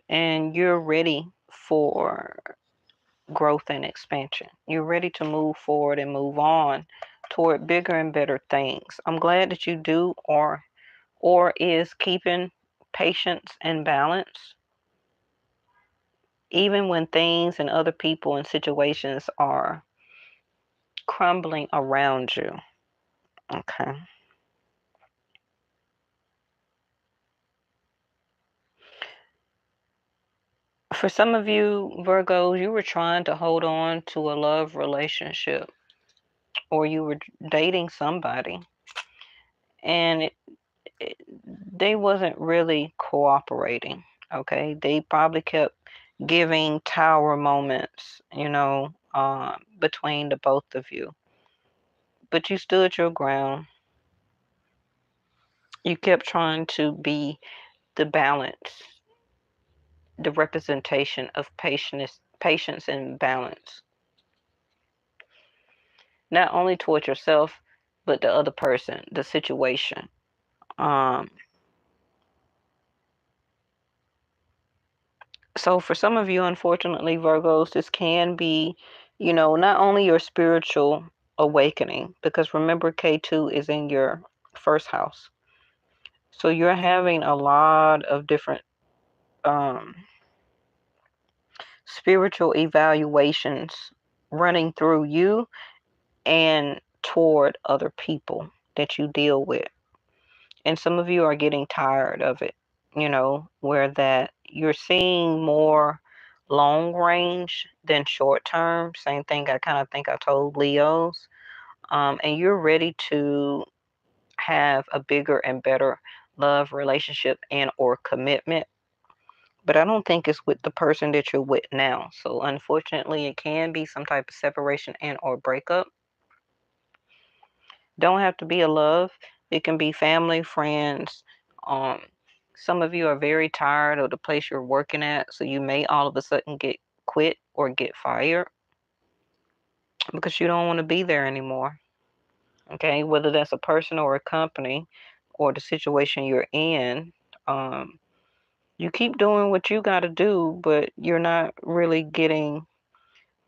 And you're ready for growth and expansion. You're ready to move forward and move on toward bigger and better things. I'm glad that you do or is keeping patience and balance even when things and other people and situations are crumbling around you. Okay. For some of you Virgos, you were trying to hold on to a love relationship or you were dating somebody and it, they wasn't really cooperating. Okay, they probably kept giving tower moments, between the both of you. But you stood your ground. You kept trying to be the balance, the representation of patience and balance, not only towards yourself, but the other person, the situation. Um, So for some of you, unfortunately, Virgos, this can be, not only your spiritual awakening, because remember K2 is in your first house. So you're having a lot of different um, spiritual evaluations running through you and toward other people that you deal with. And some of you are getting tired of it, where that you're seeing more long range than short term. Same thing I kind of think I told Leos. And you're ready to have a bigger and better love relationship and or commitment. But I don't think it's with the person that you're with now. So unfortunately, it can be some type of separation and or breakup. Don't have to be a love. It can be family, friends. Um, some of you are very tired of the place you're working at, so you may all of a sudden get quit or get fired because you don't want to be there anymore. Okay, whether that's a person or a company or the situation you're in, um, you keep doing what you got to do, but you're not really getting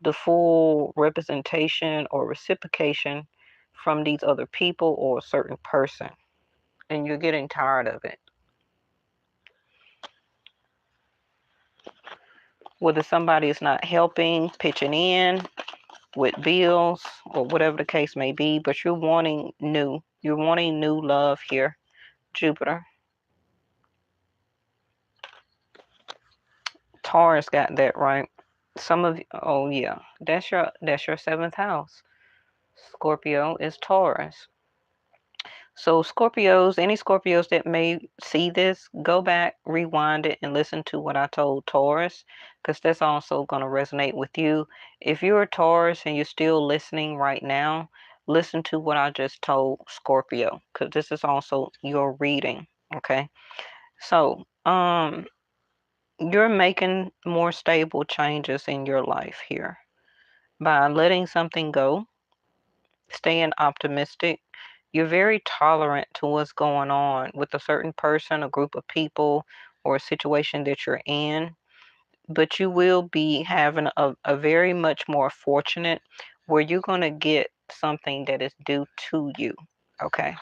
the full representation or reciprocation from these other people or a certain person, and you're getting tired of it. Whether somebody is not helping, pitching in with bills, or whatever the case may be, but you're wanting new. You're wanting new love here, Jupiter. Taurus got that right. Some of you, oh yeah, that's your seventh house. Scorpio is Taurus. So Scorpios, any Scorpios that may see this, go back, rewind it, and listen to what I told Taurus, because that's also going to resonate with you. If you're a Taurus and you're still listening right now, listen to what I just told Scorpio, because this is also your reading. Okay. So, you're making more stable changes in your life here by letting something go, staying optimistic. You're very tolerant to what's going on with a certain person, a group of people, or a situation that you're in. But you will be having a very much more fortunate where you're going to get something that is due to you. Okay.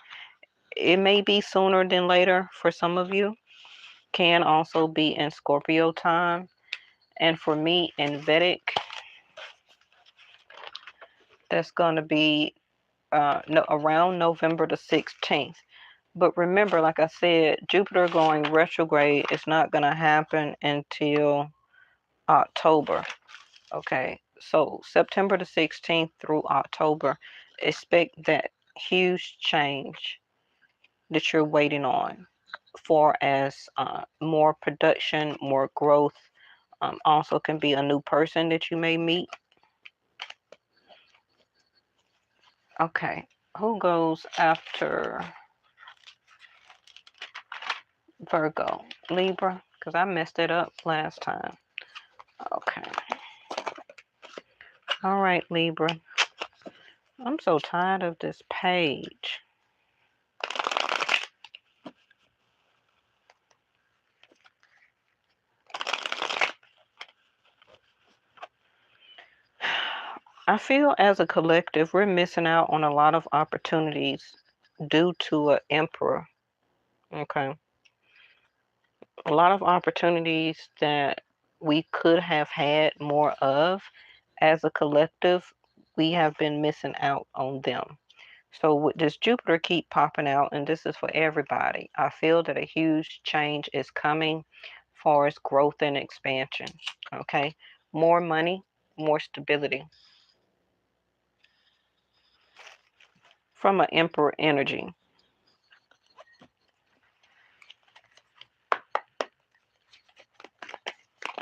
It may be sooner than later for some of you, can also be in Scorpio time. And for me in Vedic, that's going to be no, around November the 16th. But remember, like I said, Jupiter going retrograde is not going to happen until October. Okay, so September the 16th through October, expect that huge change that you're waiting on for as more production, more growth. Also can be a new person that you may meet. Okay, who goes after Virgo? Libra? Because I messed it up last time. Okay. All right, Libra. I'm so tired of this page. I feel as a collective, we're missing out on a lot of opportunities due to an emperor. Okay. A lot of opportunities that we could have had more of as a collective, we have been missing out on them. So with this Jupiter keep popping out, and this is for everybody, I feel that a huge change is coming for its growth and expansion. Okay. More money, more stability from an emperor energy.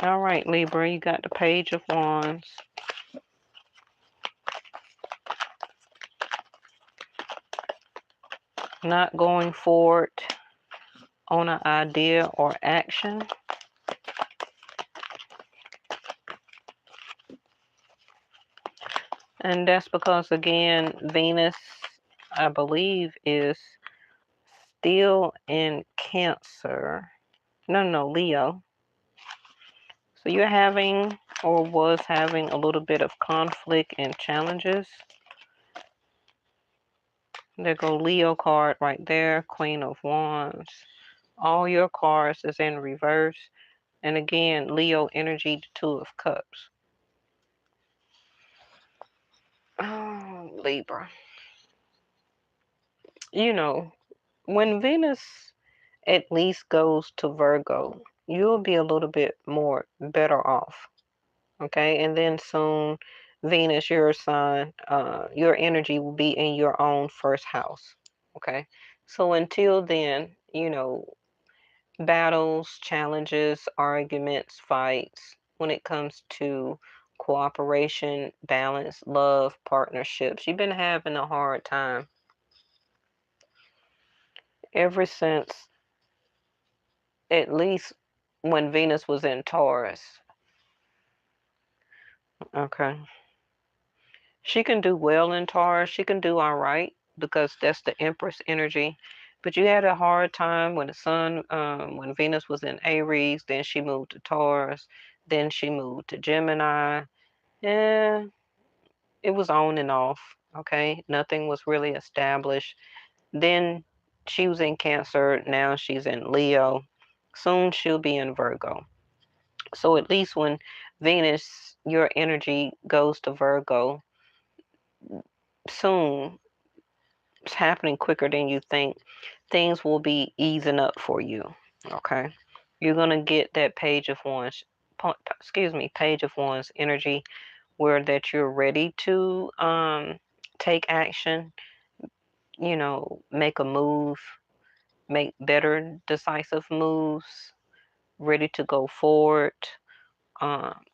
All right, Libra, you got the Page of Wands. Not going forward on an idea or action. And that's because, again, Venus, I believe, is still in Cancer. No, Leo. So you're having or was having a little bit of conflict and challenges. There go Leo card right there, Queen of Wands. All your cards is in reverse. And again, Leo energy, the Two of Cups. Oh, Libra. You know, when Venus at least goes to Virgo, you'll be a little bit more better off. Okay. And then soon, Venus, your sign, your energy will be in your own first house. Okay. So until then, battles, challenges, arguments, fights when it comes to cooperation, balance, love, partnerships. You've been having a hard time ever since at least when Venus was in Taurus. Okay. She can do well in Taurus. She can do all right because that's the Empress energy. But you had a hard time when the sun, when Venus was in Aries, then she moved to Taurus, then she moved to Gemini. Yeah, it was on and off. Okay. Nothing was really established. Then she was in Cancer. Now she's in Leo. Soon she'll be in Virgo. So at least when Venus, your energy goes to Virgo, soon it's happening quicker than you think. Things will be easing up for you. Okay. You're going to get that Page of Wands energy where that you're ready to take action, make a move, make better decisive moves, ready to go forward,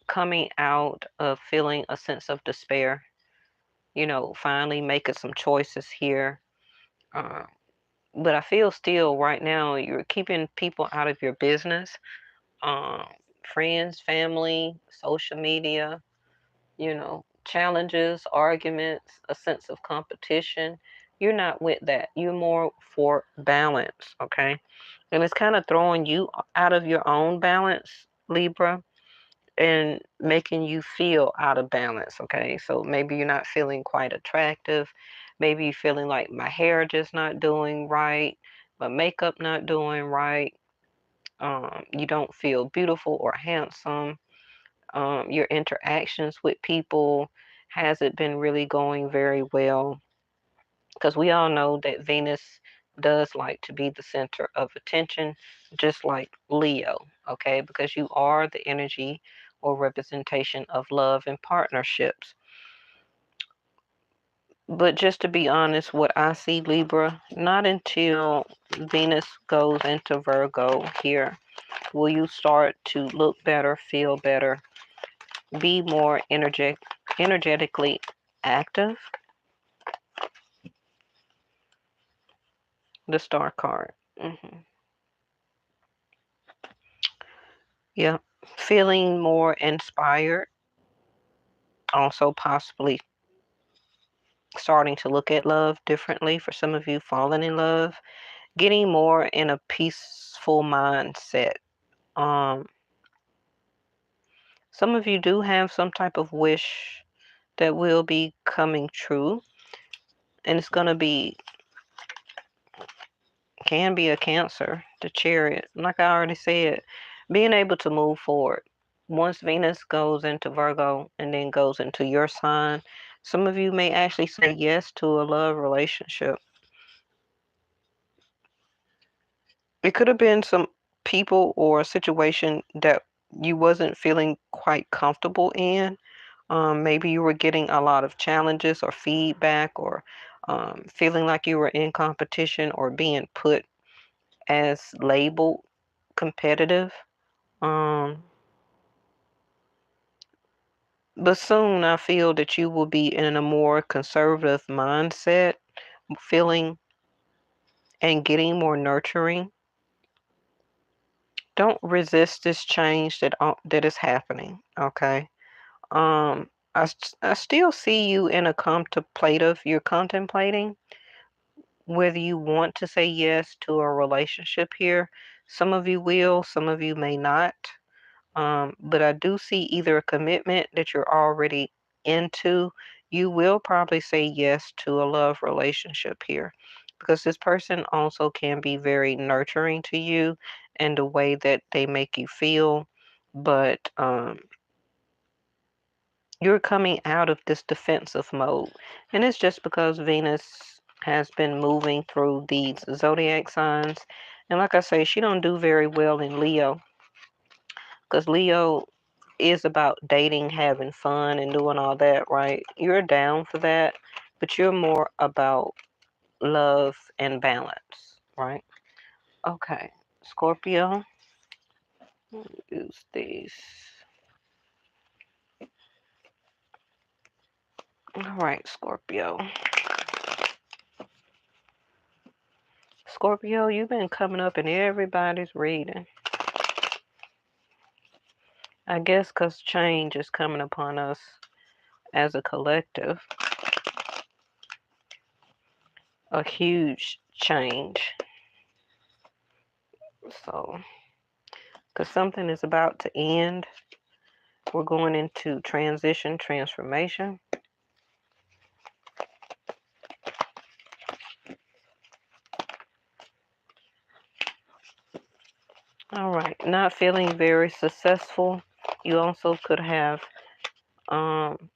coming out of feeling a sense of despair, finally making some choices here. Uh, but I feel still right now you're keeping people out of your business, um, friends, family, social media, challenges, arguments, a sense of competition. You're not with that. You're more for balance, okay? And it's kind of throwing you out of your own balance, Libra, and making you feel out of balance, okay? So maybe you're not feeling quite attractive. Maybe you're feeling like my hair just not doing right, my makeup not doing right. You don't feel beautiful or handsome. Your interactions with people hasn't been really going very well, because we all know that Venus does like to be the center of attention, just like Leo, okay? Because you are the energy or representation of love and partnerships. But just to be honest, what I see, Libra, not until Venus goes into Virgo here will you start to look better, feel better, be more energetically active. The Star card. Yep. Feeling more inspired. Also, possibly starting to look at love differently. For some of you, falling in love. Getting more in a peaceful mindset. Um, some of you do have some type of wish that will be coming true. And it's going to be, can be a Cancer, the Chariot. Like I already said, being able to move forward. Once Venus goes into Virgo and then goes into your sign, some of you may actually say yes to a love relationship. It could have been some people or a situation that you wasn't feeling quite comfortable in. Maybe you were getting a lot of challenges or feedback, or feeling like you were in competition or being put as labeled competitive. Um, but soon I feel that you will be in a more conservative mindset, feeling and getting more nurturing. Don't resist this change that is happening. Okay. I still see you in a contemplative. You're contemplating whether you want to say yes to a relationship here. Some of you will, some of you may not. But I do see either a commitment that you're already into. You will probably say yes to a love relationship here, because this person also can be very nurturing to you and the way that they make you feel. But you're coming out of this defensive mode. And it's just because Venus has been moving through these zodiac signs. And like I say, she don't do very well in Leo, because Leo is about dating, having fun, and doing all that, right? You're down for that, but you're more about love and balance, right? Okay, Scorpio, use these. All right, Scorpio. Scorpio, you've been coming up in everybody's reading. I guess because change is coming upon us as a collective. A huge change. So, because something is about to end, we're going into transition, transformation. All right, not feeling very successful. You also could have um,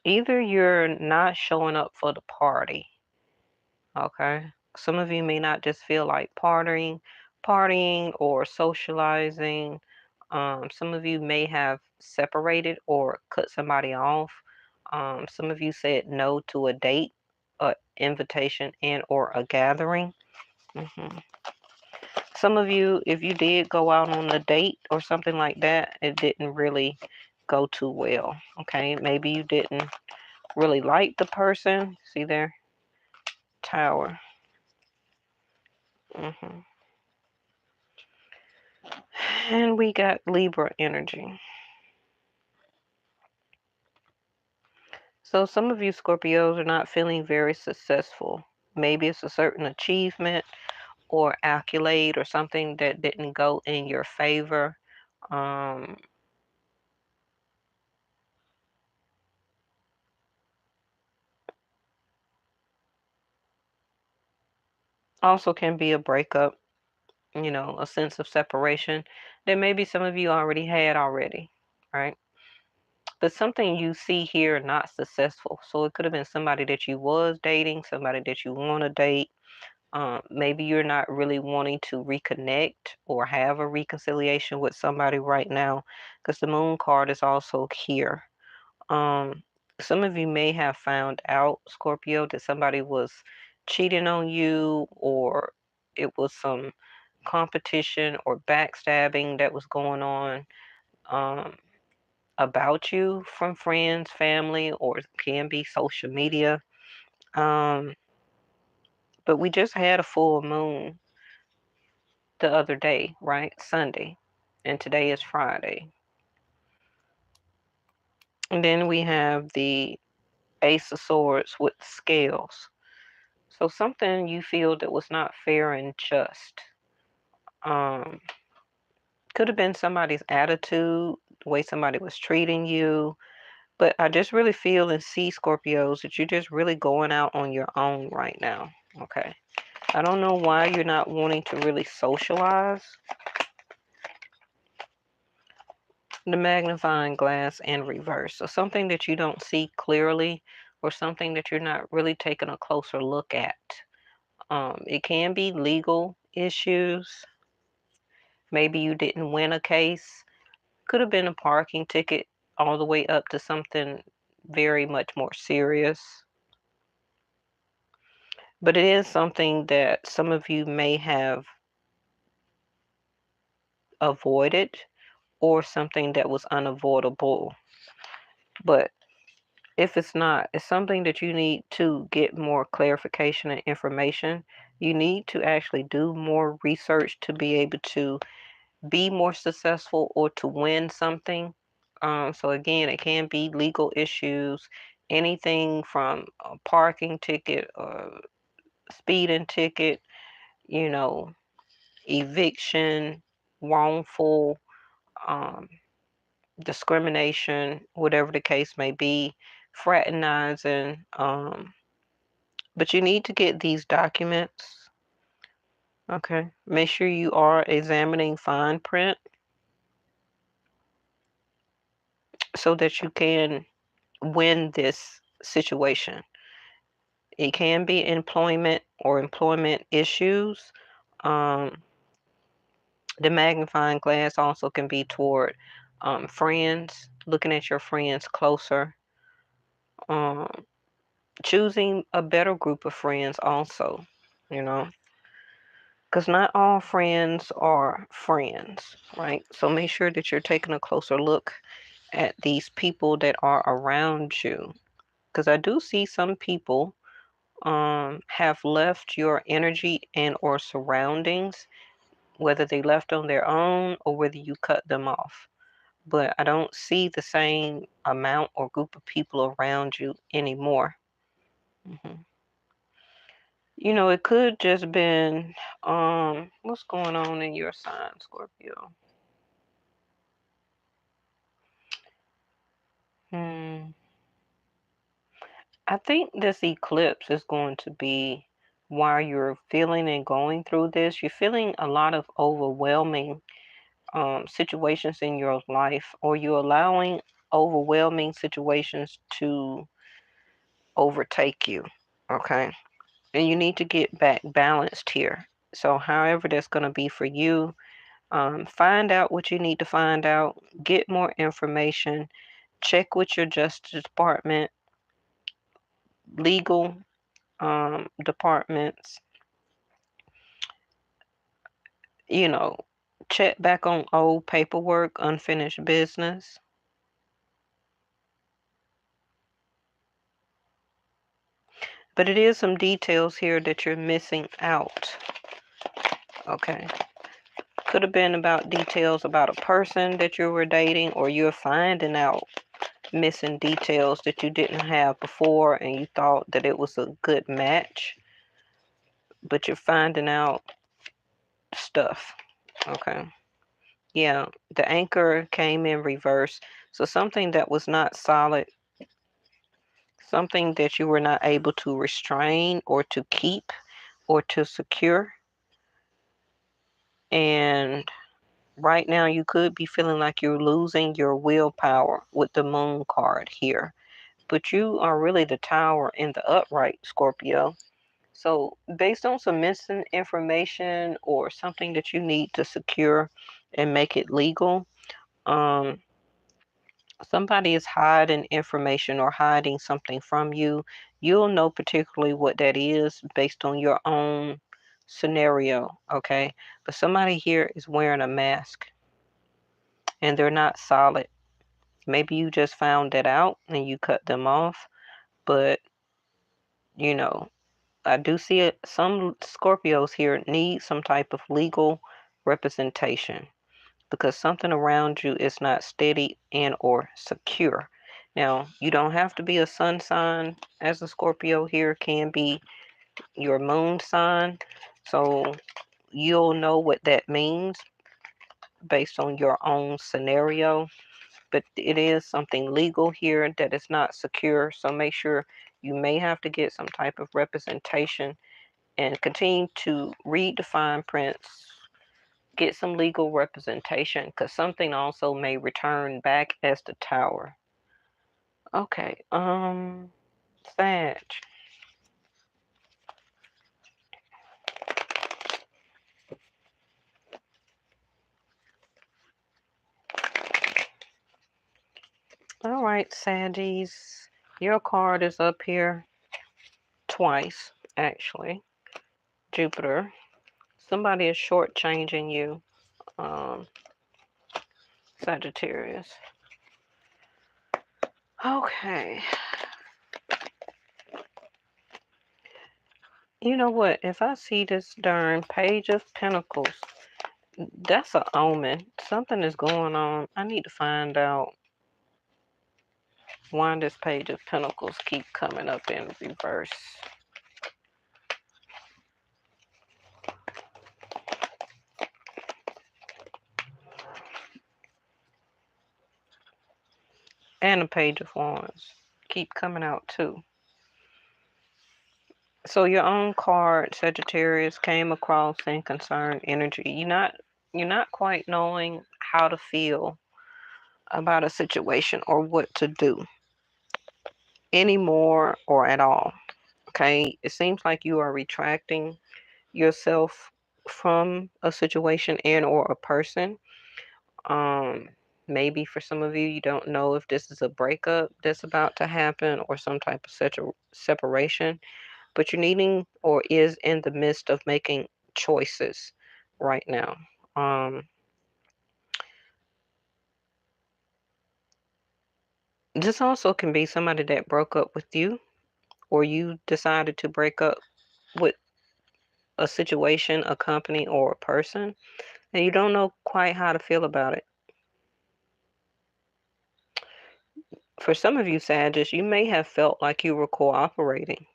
either you're not showing up for the party. Okay, some of you may not just feel like partying or socializing. Some of you may have separated or cut somebody off. Some of you said no to a date, a invitation, and or a gathering. hmm Some of you, if you did go out on a date or something like that, it didn't really go too well. Okay, maybe you didn't really like the person. See there, Tower. hmm And we got Libra energy. So some of you Scorpios are not feeling very successful. Maybe it's a certain achievement or accolade or something that didn't go in your favor. Um, Also can be a breakup, a sense of separation that maybe some of you already had already, right? But something you see here not successful. So it could have been somebody that you was dating, somebody that you want to date. Maybe you're not really wanting to reconnect or have a reconciliation with somebody right now because the moon card is also here. Um, some of you may have found out, Scorpio, that somebody was cheating on you, or it was some competition or backstabbing that was going on um, about you from friends, family, or it can be social media. Um, but we just had a full moon the other day, right? Sunday. And today is Friday. And then we have the Ace of Swords with scales. So something you feel that was not fair and just. Um, could have been somebody's attitude, the way somebody was treating you. But I just really feel and see, Scorpios, that you're just really going out on your own right now. Okay. I don't know why you're not wanting to really socialize. The magnifying glass in reverse. So something that you don't see clearly or something that you're not really taking a closer look at. It can be legal issues. Maybe you didn't win a case. Could have been a parking ticket all the way up to something very much more serious. But it is something that some of you may have avoided or something that was unavoidable. But if it's not, it's something that you need to get more clarification and information. You need to actually do more research to be able to be more successful or to win something. So again, it can be legal issues, anything from a parking ticket, a speeding ticket, you know, eviction, wrongful um, discrimination, whatever the case may be, fraternizing. But you need to get these documents. Okay. Make sure you are examining fine print so that you can win this situation. It can be employment or employment issues. Um, the magnifying glass also can be toward friends, looking at your friends closer, um, choosing a better group of friends also, you know, because not all friends are friends, right? So make sure that you're taking a closer look at these people that are around you. Because I do see some people have left your energy and or surroundings, whether they left on their own or whether you cut them off. But I don't see the same amount or group of people around you anymore. hmm it could just been what's going on in your sign, Scorpio? Hmm. I think this eclipse is going to be while you're feeling and going through this. You're feeling a lot of overwhelming situations in your life, or you're allowing overwhelming situations to overtake you. Okay. And you need to get back balanced here. So, however, that's going to be for you, find out what you need to find out, get more information, check with your Justice Department, legal departments, you know, check back on old paperwork, unfinished business. But it is some details here that you're missing out. Okay. Could have been about details about a person that you were dating, or you're finding out missing details that you didn't have before and you thought that it was a good match, but you're finding out stuff. Okay. Yeah, the anchor came in reverse. So something that was not solid, something that you were not able to restrain or to keep or to secure. And right now you could be feeling like you're losing your willpower with the moon card here. But you are really the tower in the upright, Scorpio. So based on some missing information or something that you need to secure and make it legal, um, somebody is hiding information or hiding something from you. You'll know particularly what that is based on your own scenario, okay? But somebody here is wearing a mask and they're not solid. Maybe you just found that out and you cut them off, but you know, I do see it. Some Scorpios here need some type of legal representation because something around you is not steady and or secure. Now, you don't have to be a sun sign as a Scorpio here, can be your moon sign. So you'll know what that means based on your own scenario. But it is something legal here that is not secure. So make sure you may have to get some type of representation and continue to read the fine prints, get some legal representation, because something also may return back as the tower. Okay, Sag. All right, Saggies, your card is up here twice, actually. Jupiter. Somebody is shortchanging you, um, Sagittarius. Okay. You know what? If I see this darn Page of Pentacles, that's an omen. Something is going on. I need to find out why this Page of Pentacles keep coming up in reverse. And the Page of Wands keep coming out too. So your own card, Sagittarius, came across in concerned energy. You're not quite knowing how to feel about a situation or what to do anymore or at all. Okay, it seems like you are retracting yourself from a situation and or a person. Um, Maybe for some of you, you don't know if this is a breakup that's about to happen or some type of such a separation, but you're needing or is in the midst of making choices right now. This also can be somebody that broke up with you, or you decided to break up with a situation, a company, or a person, and you don't know quite how to feel about it. For some of you, Sagittarius, you may have felt like you were cooperating.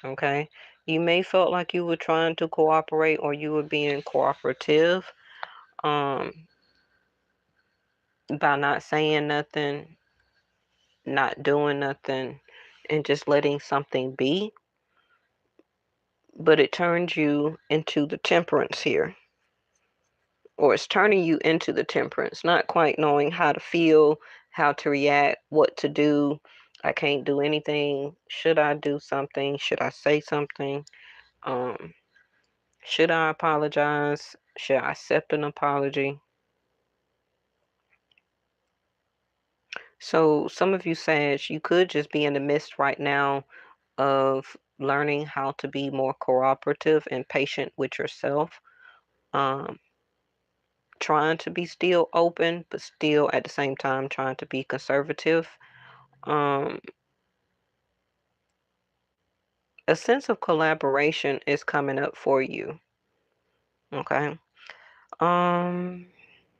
Okay, you may felt like you were trying to cooperate or you were being cooperative, um, by not saying nothing, not doing nothing, and just letting something be. But it turns you into the temperance here, or it's turning you into the temperance, not quite knowing how to feel, how to react, what to do. I can't do anything. Should I do something? Should I say something? Um, should I apologize? Should I accept an apology? So some of you said you could just be in the midst right now of learning how to be more cooperative and patient with yourself. Um, Trying to be still open, but still at the same time trying to be conservative. Um, a sense of collaboration is coming up for you. Okay. Um,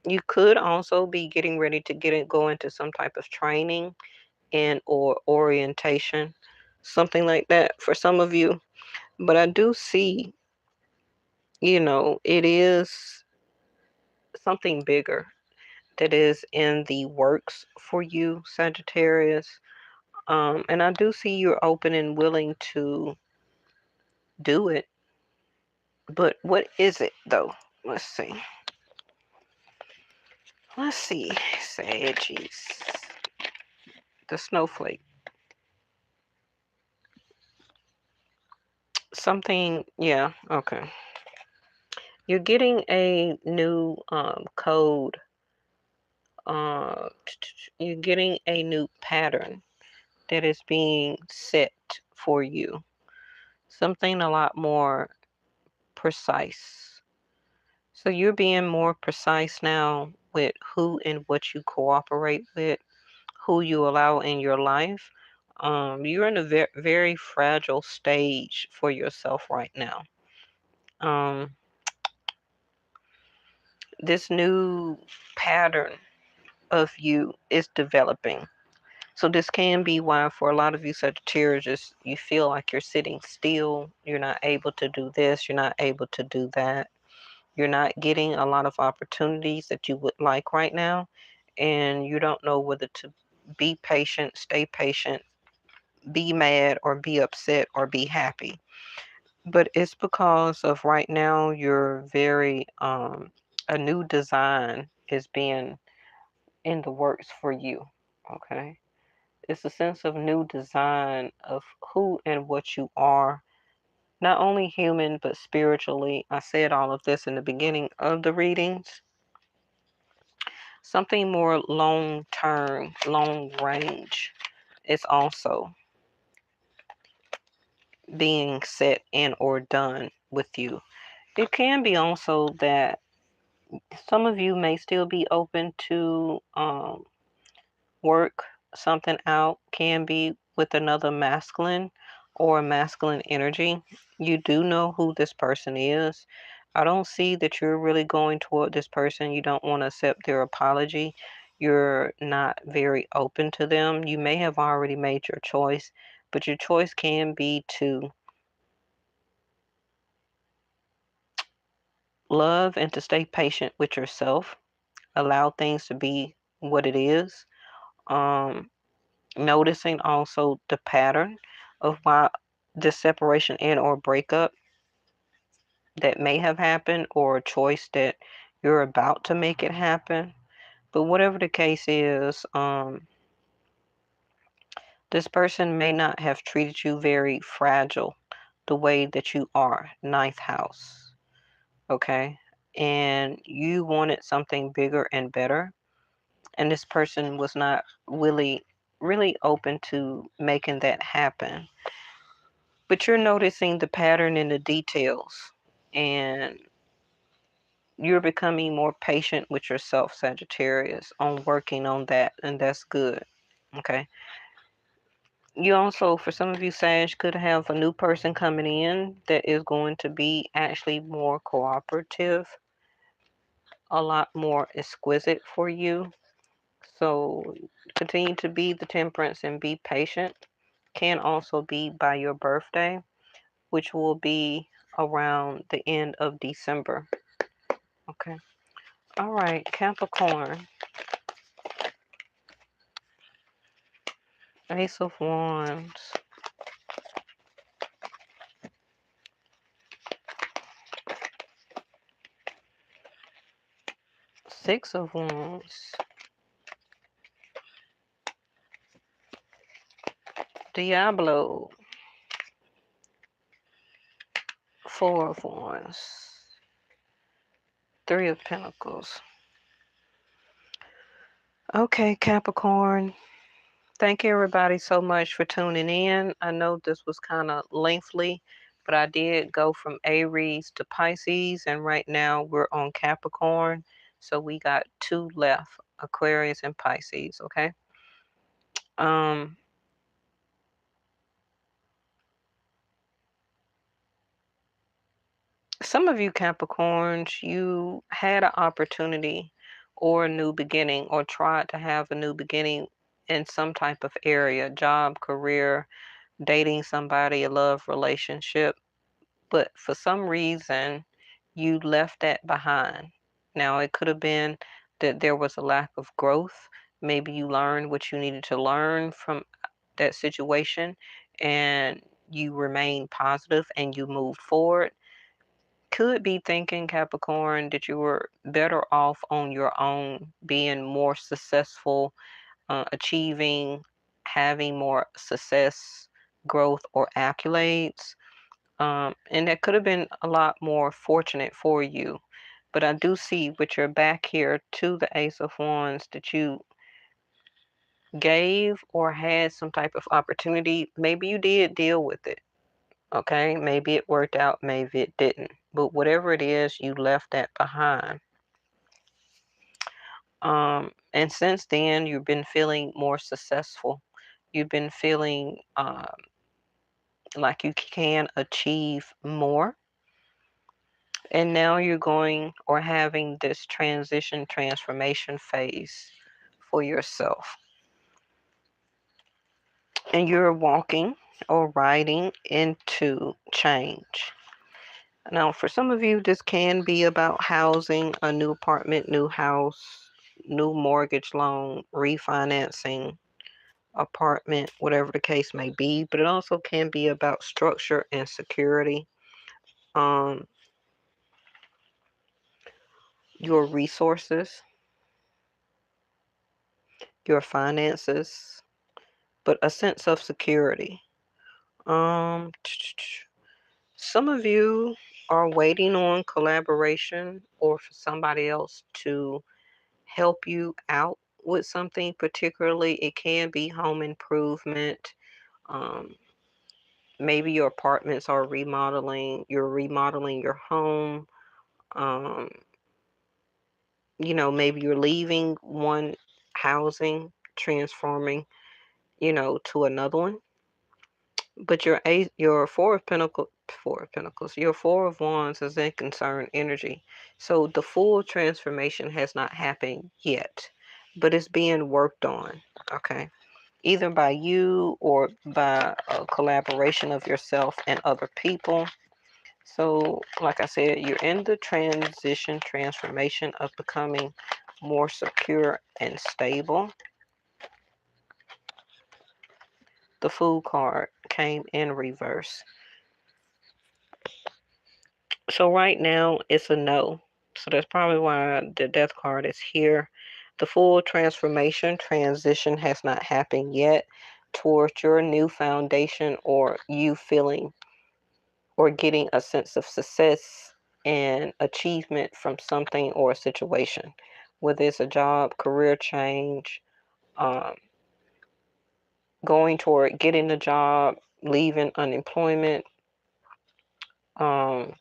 you could also be getting ready to go into some type of training and or orientation, something like that for some of you. But I do see, it is something bigger that is in the works for you, Sagittarius. And I do see you're open and willing to do it. But what is it though? Let's see. Let's see, Saggies. The snowflake. Something, yeah, okay. You're getting a new code. Uh, you're getting a new pattern that is being set for you. Something a lot more precise. So you're being more precise now with who and what you cooperate with, who you allow in your life. You're in a very fragile stage for yourself right now. Um, this new pattern of you is developing. So this can be why for a lot of you Sagittarius, you feel like you're sitting still. You're not able to do this. You're not able to do that. You're not getting a lot of opportunities that you would like right now. And you don't know whether to be patient, stay patient, be mad or be upset or be happy. But it's because of right now you're very, a new design is being in the works for you. Okay. It's a sense of new design of who and what you are, not only human, but spiritually. I said all of this in the beginning of the readings. Something more long term, long range is also being set in or done with you. It can be also that some of you may still be open to work something out, can be with another masculine or masculine energy. You do know who this person is. I don't see that you're really going toward this person. You don't want to accept their apology. You're not very open to them. You may have already made your choice, but your choice can be to love and to stay patient with yourself. Allow things to be what it is. Um, Noticing also the pattern of why the separation and or breakup that may have happened or a choice that you're about to make it happen. But whatever the case is, this person may not have treated you very fragile the way that you are, ninth house, okay? And you wanted something bigger and better, and this person was not really open to making that happen. But you're noticing the pattern in the details, and you're becoming more patient with yourself, Sagittarius, on working on that, and that's good. Okay. You also, for some of you, Sag, could have a new person coming in that is going to be actually more cooperative, a lot more exquisite for you. So continue to be the temperance and be patient. Can also be by your birthday, which will be around the end of December. Okay. All right, Capricorn. Ace of Wands. Six of Wands. Diablo. Four of Wands. Three of Pentacles. Okay, Capricorn. Thank you, everybody, so much for tuning in. I know this was kind of lengthy, but I did go from Aries to Pisces, and right now we're on Capricorn. So we got two left, Aquarius and Pisces, okay? Um, some of you Capricorns, you had an opportunity or a new beginning or tried to have a new beginning in some type of area, job, career, dating somebody, a love relationship, but for some reason you left that behind. Now, it could have been that there was a lack of growth. Maybe you learned what you needed to learn from that situation and you remained positive and you moved forward. Could be thinking, Capricorn, that you were better off on your own, being more successful, achieving, having more success, growth, or accolades. And that could have been a lot more fortunate for you. But I do see with your back here to the Ace of Wands that you gave or had some type of opportunity. Maybe you did deal with it. Okay. Maybe it worked out, maybe it didn't. But whatever it is, you left that behind. And since then, you've been feeling more successful. You've been feeling like you can achieve more. And now you're going or having this transition transformation phase for yourself. And you're walking or riding into change. Now, for some of you, this can be about housing, a new apartment, new house, new mortgage loan, refinancing, apartment, whatever the case may be. But it also can be about structure and security, um, your resources, your finances, but a sense of security. Um, some of you are waiting on collaboration or for somebody else to help you out with something, particularly it can be home improvement. Um, maybe your apartments are remodeling, you're remodeling your home. Um, maybe you're leaving one housing, transforming, to another one. But your your four of wands is in concerned energy. So the full transformation has not happened yet, but it's being worked on. Okay. Either by you or by a collaboration of yourself and other people. So, like I said, you're in the transition, transformation of becoming more secure and stable. The Fool card came in reverse. So right now it's a no. So that's probably why the Death card is here. The full transformation, transition has not happened yet towards your new foundation or you feeling or getting a sense of success and achievement from something or a situation, whether it's a job, career change, um, going toward getting a job, leaving unemployment, um,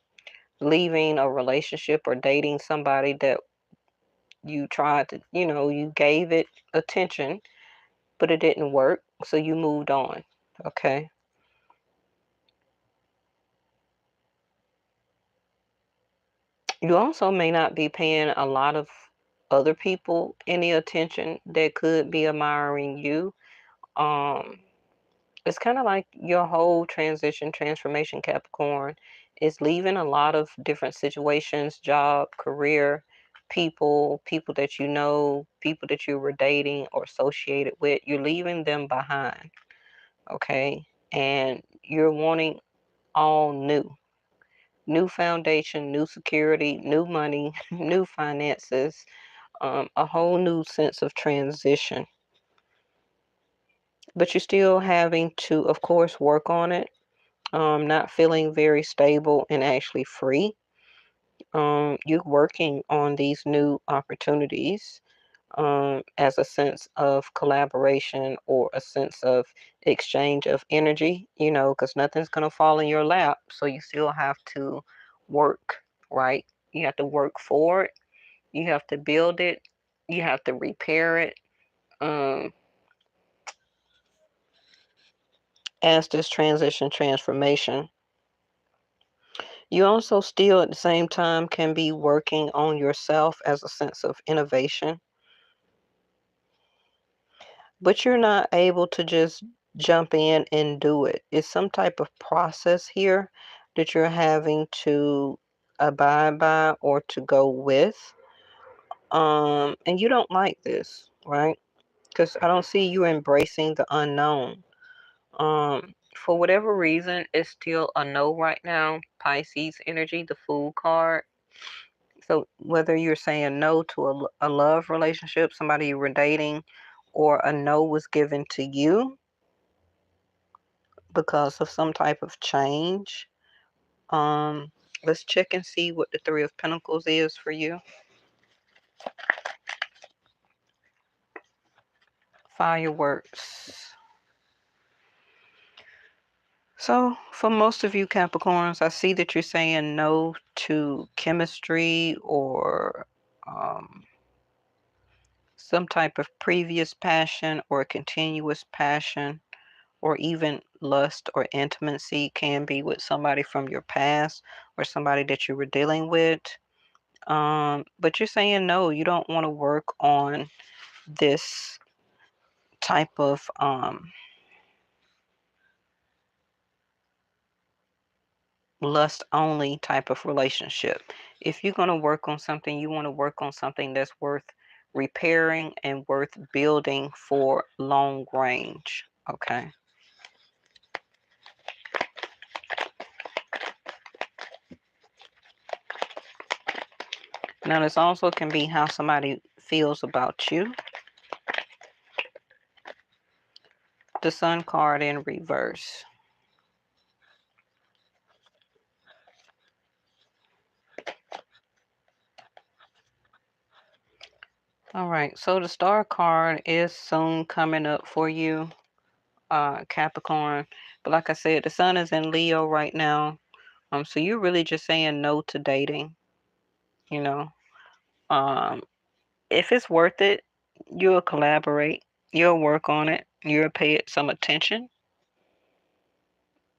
leaving a relationship or dating somebody that you tried to, you gave it attention, but it didn't work, so you moved on. Okay. You also may not be paying a lot of other people any attention that could be admiring you. Um, it's kind of like your whole transition, transformation, Capricorn, is leaving a lot of different situations, job, career, people that you know, people that you were dating or associated with. You're leaving them behind. Okay. And you're wanting all new foundation, new security, new money, new finances, a whole new sense of transition. But you're still having to, of course, work on it. Not feeling very stable and actually free. You're working on these new opportunities. as a sense of collaboration or a sense of exchange of energy, because nothing's going to fall in your lap. So you still have to work, right? You have to work for it. You have to build it. You have to repair it. Um, as this transition transformation, you also still at the same time can be working on yourself as a sense of innovation, but you're not able to just jump in and do it. It's some type of process here that you're having to abide by or to go with. And you don't like this, right? Because I don't see you embracing the unknown. For whatever reason, it's still a no right now. Pisces energy, the Fool card. So whether you're saying no to a love relationship, somebody you were dating, or a no was given to you because of some type of change. Um, let's check and see what the Three of Pentacles is for you. Fireworks. So for most of you Capricorns, I see that you're saying no to chemistry or some type of previous passion or continuous passion, or even lust or intimacy can be with somebody from your past or somebody that you were dealing with. But you're saying no, you don't want to work on this type of lust only type of relationship. If you're going to work on something, you want to work on something that's worth repairing and worth building for long range. Okay. Now, this also can be how somebody feels about you. The Sun card in reverse. All right, so the Star card is soon coming up for you, Capricorn. But like I said, the Sun is in Leo right now. So you're really just saying no to dating, you know. Um, if it's worth it, you'll collaborate, you'll work on it, you'll pay it some attention.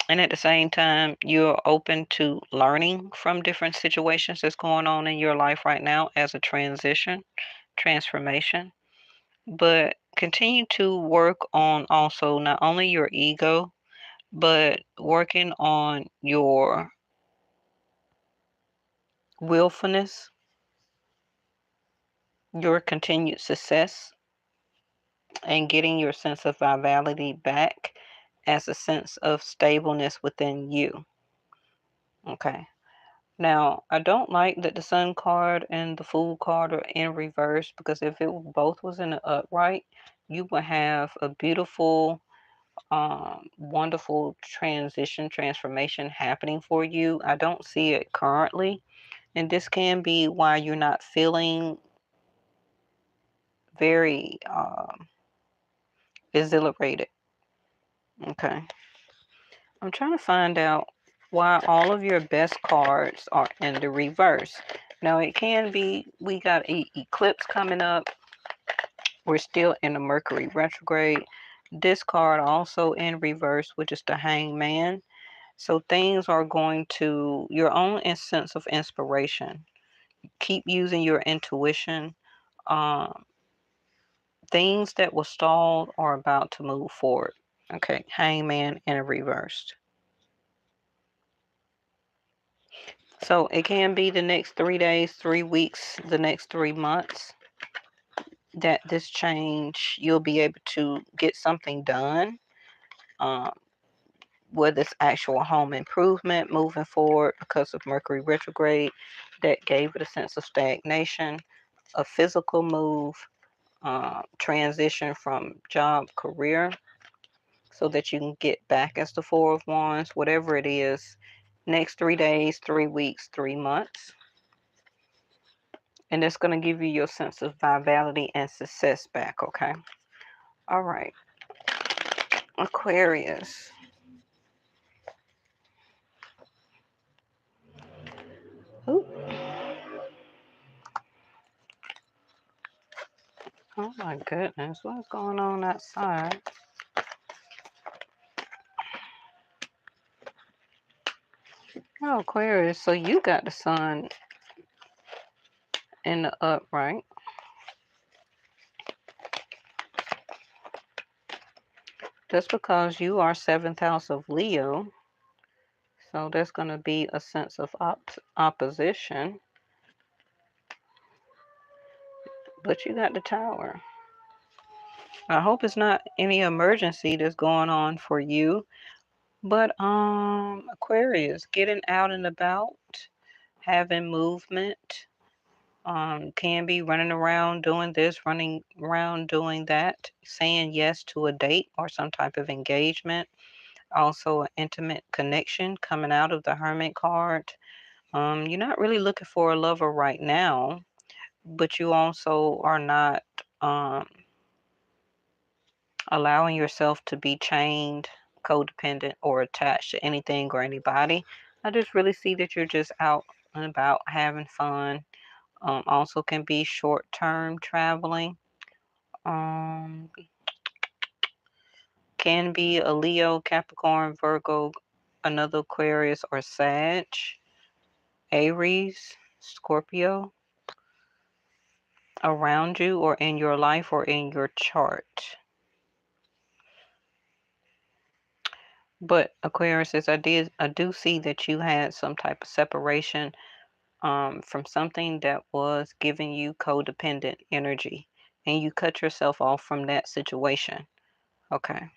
And at the same time, you're open to learning from different situations that's going on in your life right now as a transformation. But continue to work on also not only your ego, but working on your willfulness, your continued success, and getting your sense of vitality back as a sense of stableness within you. Okay. Now, I don't like that the Sun card and the Fool card are in reverse, because if it both was in the upright, you would have a beautiful, wonderful transformation happening for you. I don't see it currently, and this can be why you're not feeling very exhilarated. Okay. I'm trying to find out why all of your best cards are in the reverse. Now, it can be we got an eclipse coming up. We're still in the Mercury retrograde. This card also in reverse, which is the Hangman. So things are going to your own sense of inspiration. Keep using your intuition. Um, things that were stalled are about to move forward. Okay, Hangman in a reversed. So it can be the next 3 days, 3 weeks, the next 3 months that this change, you'll be able to get something done. Um, whether it's actual home improvement moving forward because of Mercury retrograde that gave it a sense of stagnation, a physical move, transition from job, career, so that you can get back as the Four of Wands, whatever it is, next 3 days, 3 weeks, 3 months. And it's going to give you your sense of vitality and success back, okay? All right. Aquarius. Ooh. Oh my goodness, what's going on outside? Oh, Aquarius, so you got the sun in the upright. That's because you are 7th house of Leo. So there's going to be a sense of opposition. But you got the Tower. I hope it's not any emergency that's going on for you. But Aquarius, getting out and about, having movement, can be running around doing this, running around doing that, saying yes to a date or some type of engagement. Also, an intimate connection coming out of the Hermit card. You're not really looking for a lover right now, but you also are not allowing yourself to be chained, codependent, or attached to anything or anybody. I just really see that you're just out and about having fun. Also can be short-term traveling. Um, can be a Leo, Capricorn, Virgo, another Aquarius, or Sag, Aries, Scorpio around you or in your life or in your chart. But Aquarius says, I do see that you had some type of separation from something that was giving you codependent energy, and you cut yourself off from that situation. Okay.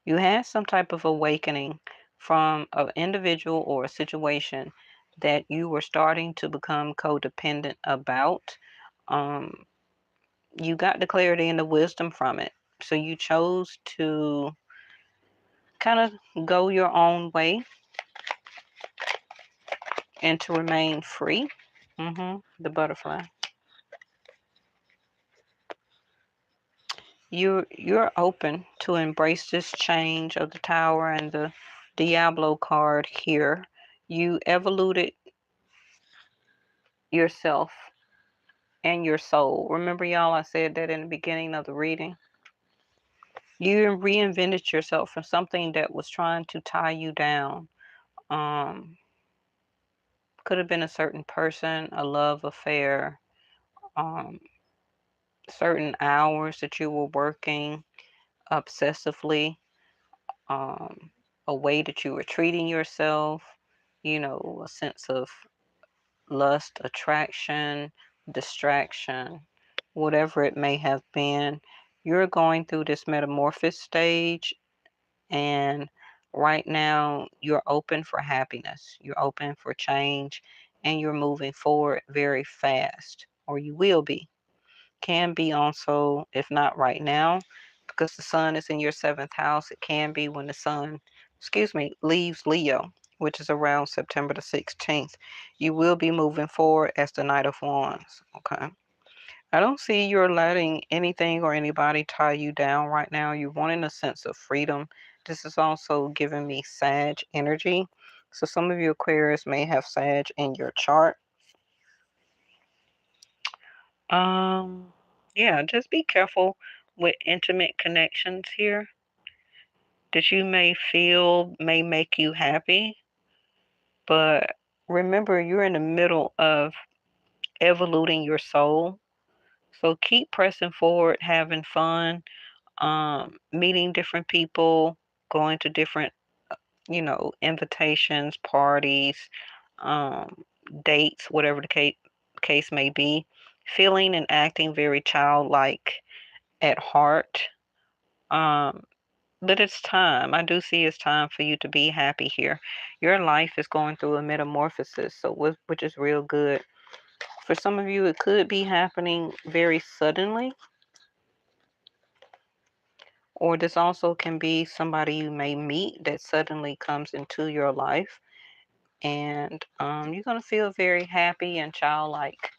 You had some type of awakening from an individual or a situation that you were starting to become codependent about. Um, you got the clarity and the wisdom from it. So you chose to kind of go your own way and to remain free. The butterfly. You're open to embrace this change of the Tower and the Diablo card here. You evoluted yourself and your soul. Remember, y'all, I said that in the beginning of the reading. You reinvented yourself from something that was trying to tie you down. Could have been a certain person, a love affair, um, certain hours that you were working obsessively, um, a way that you were treating yourself, a sense of lust, attraction, distraction, whatever it may have been. You're going through this metamorphosis stage, and right now you're open for happiness, you're open for change, and you're moving forward very fast, or you will be. Can be also, if not right now, because the sun is in your 7th house, it can be when the sun, leaves Leo, which is around September the 16th. You will be moving forward as the Knight of Wands, okay? I don't see you're letting anything or anybody tie you down right now. You're wanting a sense of freedom. This is also giving me Sag energy. So some of you Aquarius may have Sag in your chart. Yeah, just be careful with intimate connections here that you may feel may make you happy. But remember, you're in the middle of evoluting your soul. So keep pressing forward, having fun, meeting different people, going to different, invitations, parties, um, dates, whatever the case may be. Feeling and acting very childlike at heart. Um, but it's time. I do see it's time for you to be happy here. Your life is going through a metamorphosis, so which is real good. For some of you, it could be happening very suddenly, or this also can be somebody you may meet that suddenly comes into your life. and you're going to feel very happy and childlike.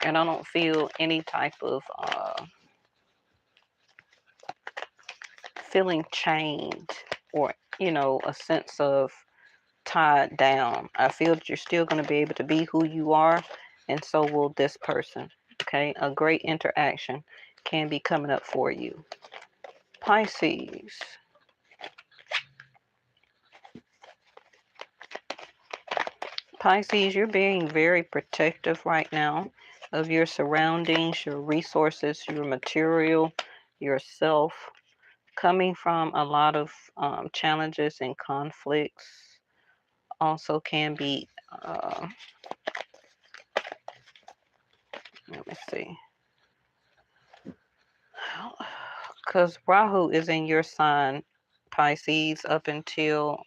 And I don't feel any type of feeling chained or, a sense of tied down. I feel that you're still going to be able to be who you are, and so will this person. Okay, a great interaction can be coming up for you. Pisces. Pisces, you're being very protective right now of your surroundings, your resources, your material, yourself, coming from a lot of challenges and conflicts. Also can be, let me see, because Rahu is in your sign, Pisces, up until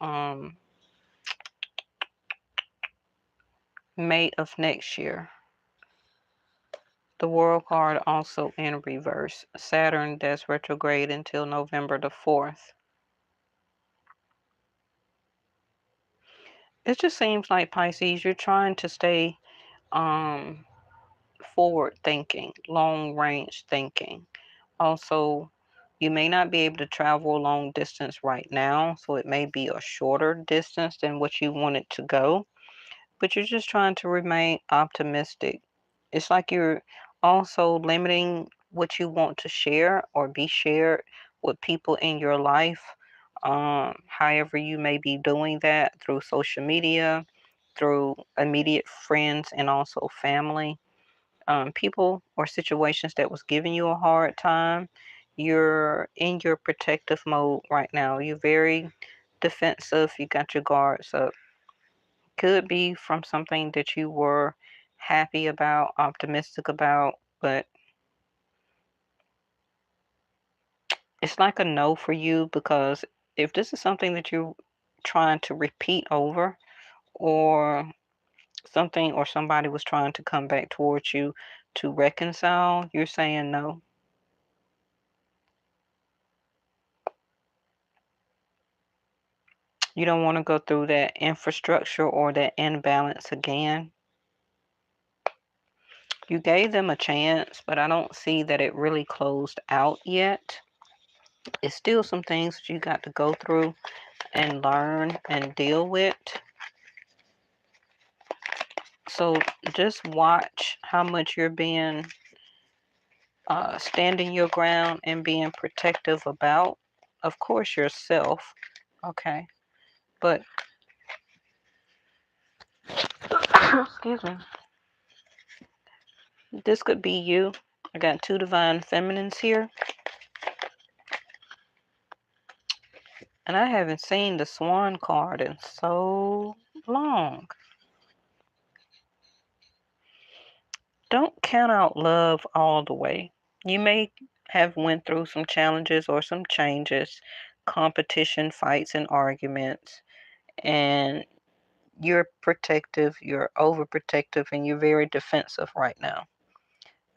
May of next year. The World card also in reverse. Saturn that's retrograde until November the 4th. It just seems like, Pisces, you're trying to stay um, forward thinking, long range thinking. Also, you may not be able to travel a long distance right now, so it may be a shorter distance than what you wanted to go, but you're just trying to remain optimistic. It's like you're also limiting what you want to share or be shared with people in your life. However, you may be doing that through social media, through immediate friends, and also family. People or situations that was giving you a hard time, you're in your protective mode right now. You're very defensive. You got your guards up. Could be from something that you were happy about, optimistic about, but it's like a no for you, because if this is something that you're trying to repeat over, or something or somebody was trying to come back towards you to reconcile, you're saying no. You don't want to go through that infrastructure or that imbalance again. You gave them a chance, but I don't see that it really closed out yet. It's still some things that you got to go through and learn and deal with. So just watch how much you're being standing your ground and being protective about, of course, yourself. Okay, but excuse me, this could be you. I got two divine feminines here, and I haven't seen the swan card in so long. Don't count out love all the way. You may have went through some challenges or some changes, competition, fights, and arguments, and you're protective, you're overprotective, and you're very defensive right now.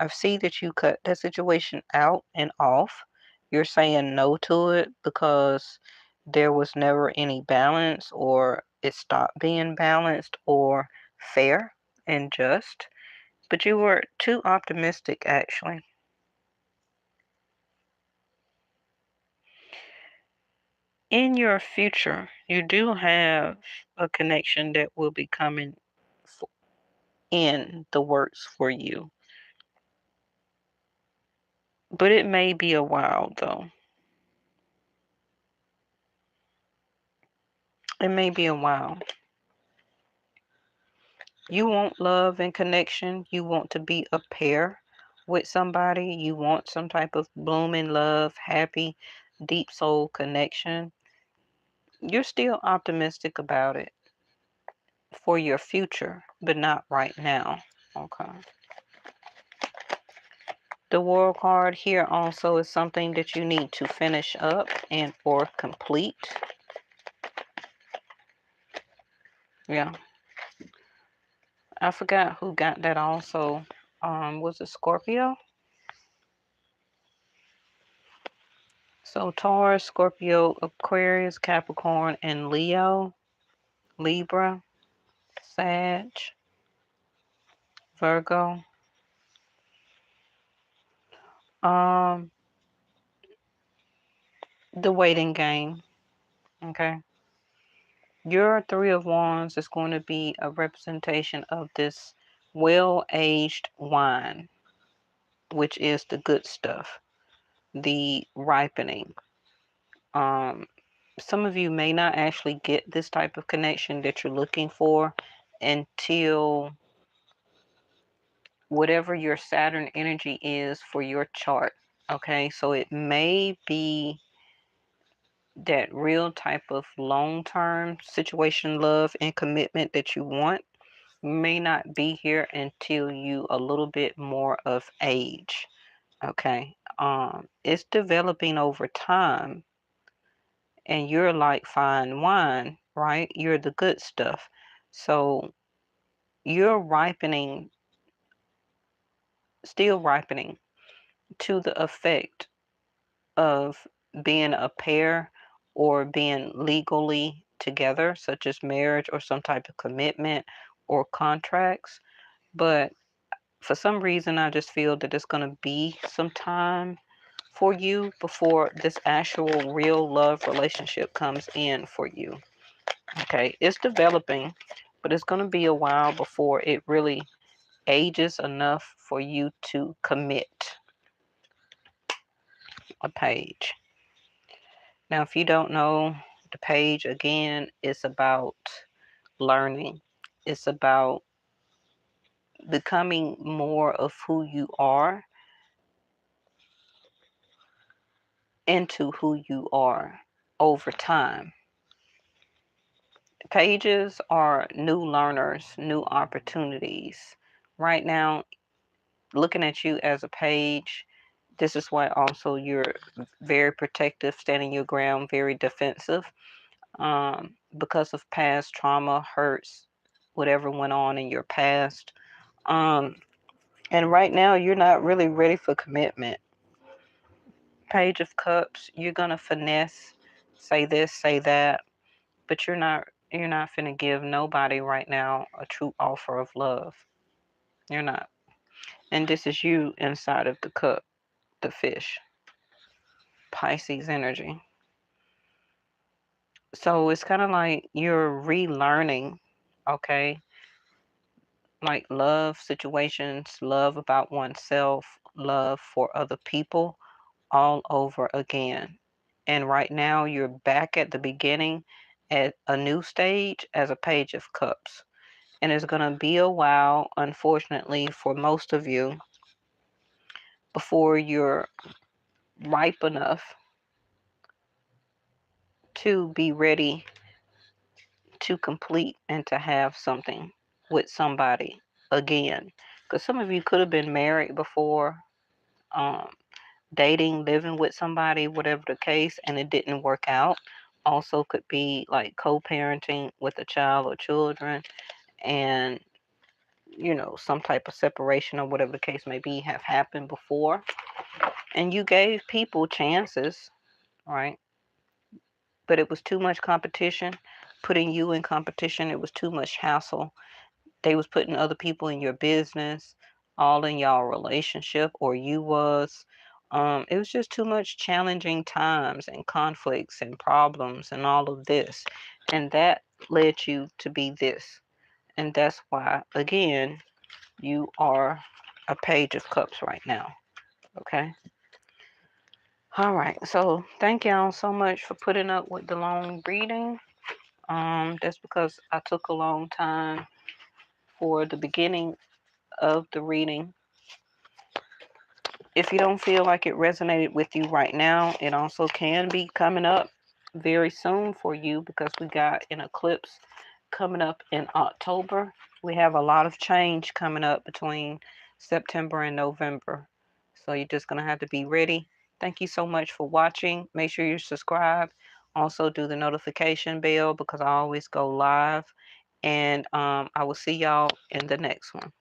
I see that you cut that situation out and off. You're saying no to it because there was never any balance, or it stopped being balanced or fair and just. But you were too optimistic, actually. In your future, you do have a connection that will be coming in the works for you. But it may be a while, though. It may be a while. You want love and connection. You want to be a pair with somebody. You want some type of blooming love, happy, deep soul connection. You're still optimistic about it for your future, but not right now. Okay. The World card here also is something that you need to finish up and or complete. Yeah. I forgot who got that also. Was it Scorpio? So Taurus, Scorpio, Aquarius, Capricorn, and Leo. Libra, Sag, Virgo. Um, the waiting game. Okay. Your Three of Wands is going to be a representation of this well-aged wine, which is the good stuff, the ripening. Um, some of you may not actually get this type of connection that you're looking for until whatever your Saturn energy is for your chart. Okay, so it may be that real type of long-term situation, love, and commitment that you want may not be here until you a little bit more of age. Okay, it's developing over time, and you're like fine wine, right? You're the good stuff. So you're ripening, still ripening to the effect of being a pair or being legally together, such as marriage or some type of commitment or contracts. But for some reason, I just feel that it's going to be some time for you before this actual real love relationship comes in for you. Okay, it's developing, but it's going to be a while before it really ages enough for you to commit. A page. Now, if you don't know, the page again is about learning. It's about becoming more of who you are into who you are over time. Pages are new learners, new opportunities. Right now, looking at you as a page, this is why also you're very protective, standing your ground, very defensive, because of past trauma, hurts, whatever went on in your past. Um, and right now, you're not really ready for commitment. Page of Cups, you're gonna finesse, say this, say that, but you're not finna give nobody right now a true offer of love. You're not. And this is you inside of the cup, the fish, Pisces energy. So it's kind of like you're relearning, okay? Like love situations, love about oneself, love for other people all over again. And right now you're back at the beginning at a new stage as a Page of Cups. And it's going to be a while, unfortunately, for most of you before you're ripe enough to be ready to complete and to have something with somebody again. Because some of you could have been married before, um, dating, living with somebody, whatever the case, and it didn't work out. Also, could be like co parenting with a child or children, and some type of separation or whatever the case may be have happened before. And you gave people chances, right? But it was too much competition, putting you in competition. It was too much hassle. They was putting other people in your business, all in y'all relationship, or you was. It was just too much challenging times and conflicts and problems and all of this. And that led you to be this. And that's why, again, you are a Page of Cups right now. Okay? All right. So thank y'all so much for putting up with the long reading. That's because I took a long time for the beginning of the reading. If you don't feel like it resonated with you right now, it also can be coming up very soon for you because we got an eclipse coming up in October. We have a lot of change coming up between September and November. So you're just going to have to be ready. Thank you so much for watching. Make sure you subscribe. Also do the notification bell because I always go live. And I will see y'all in the next one.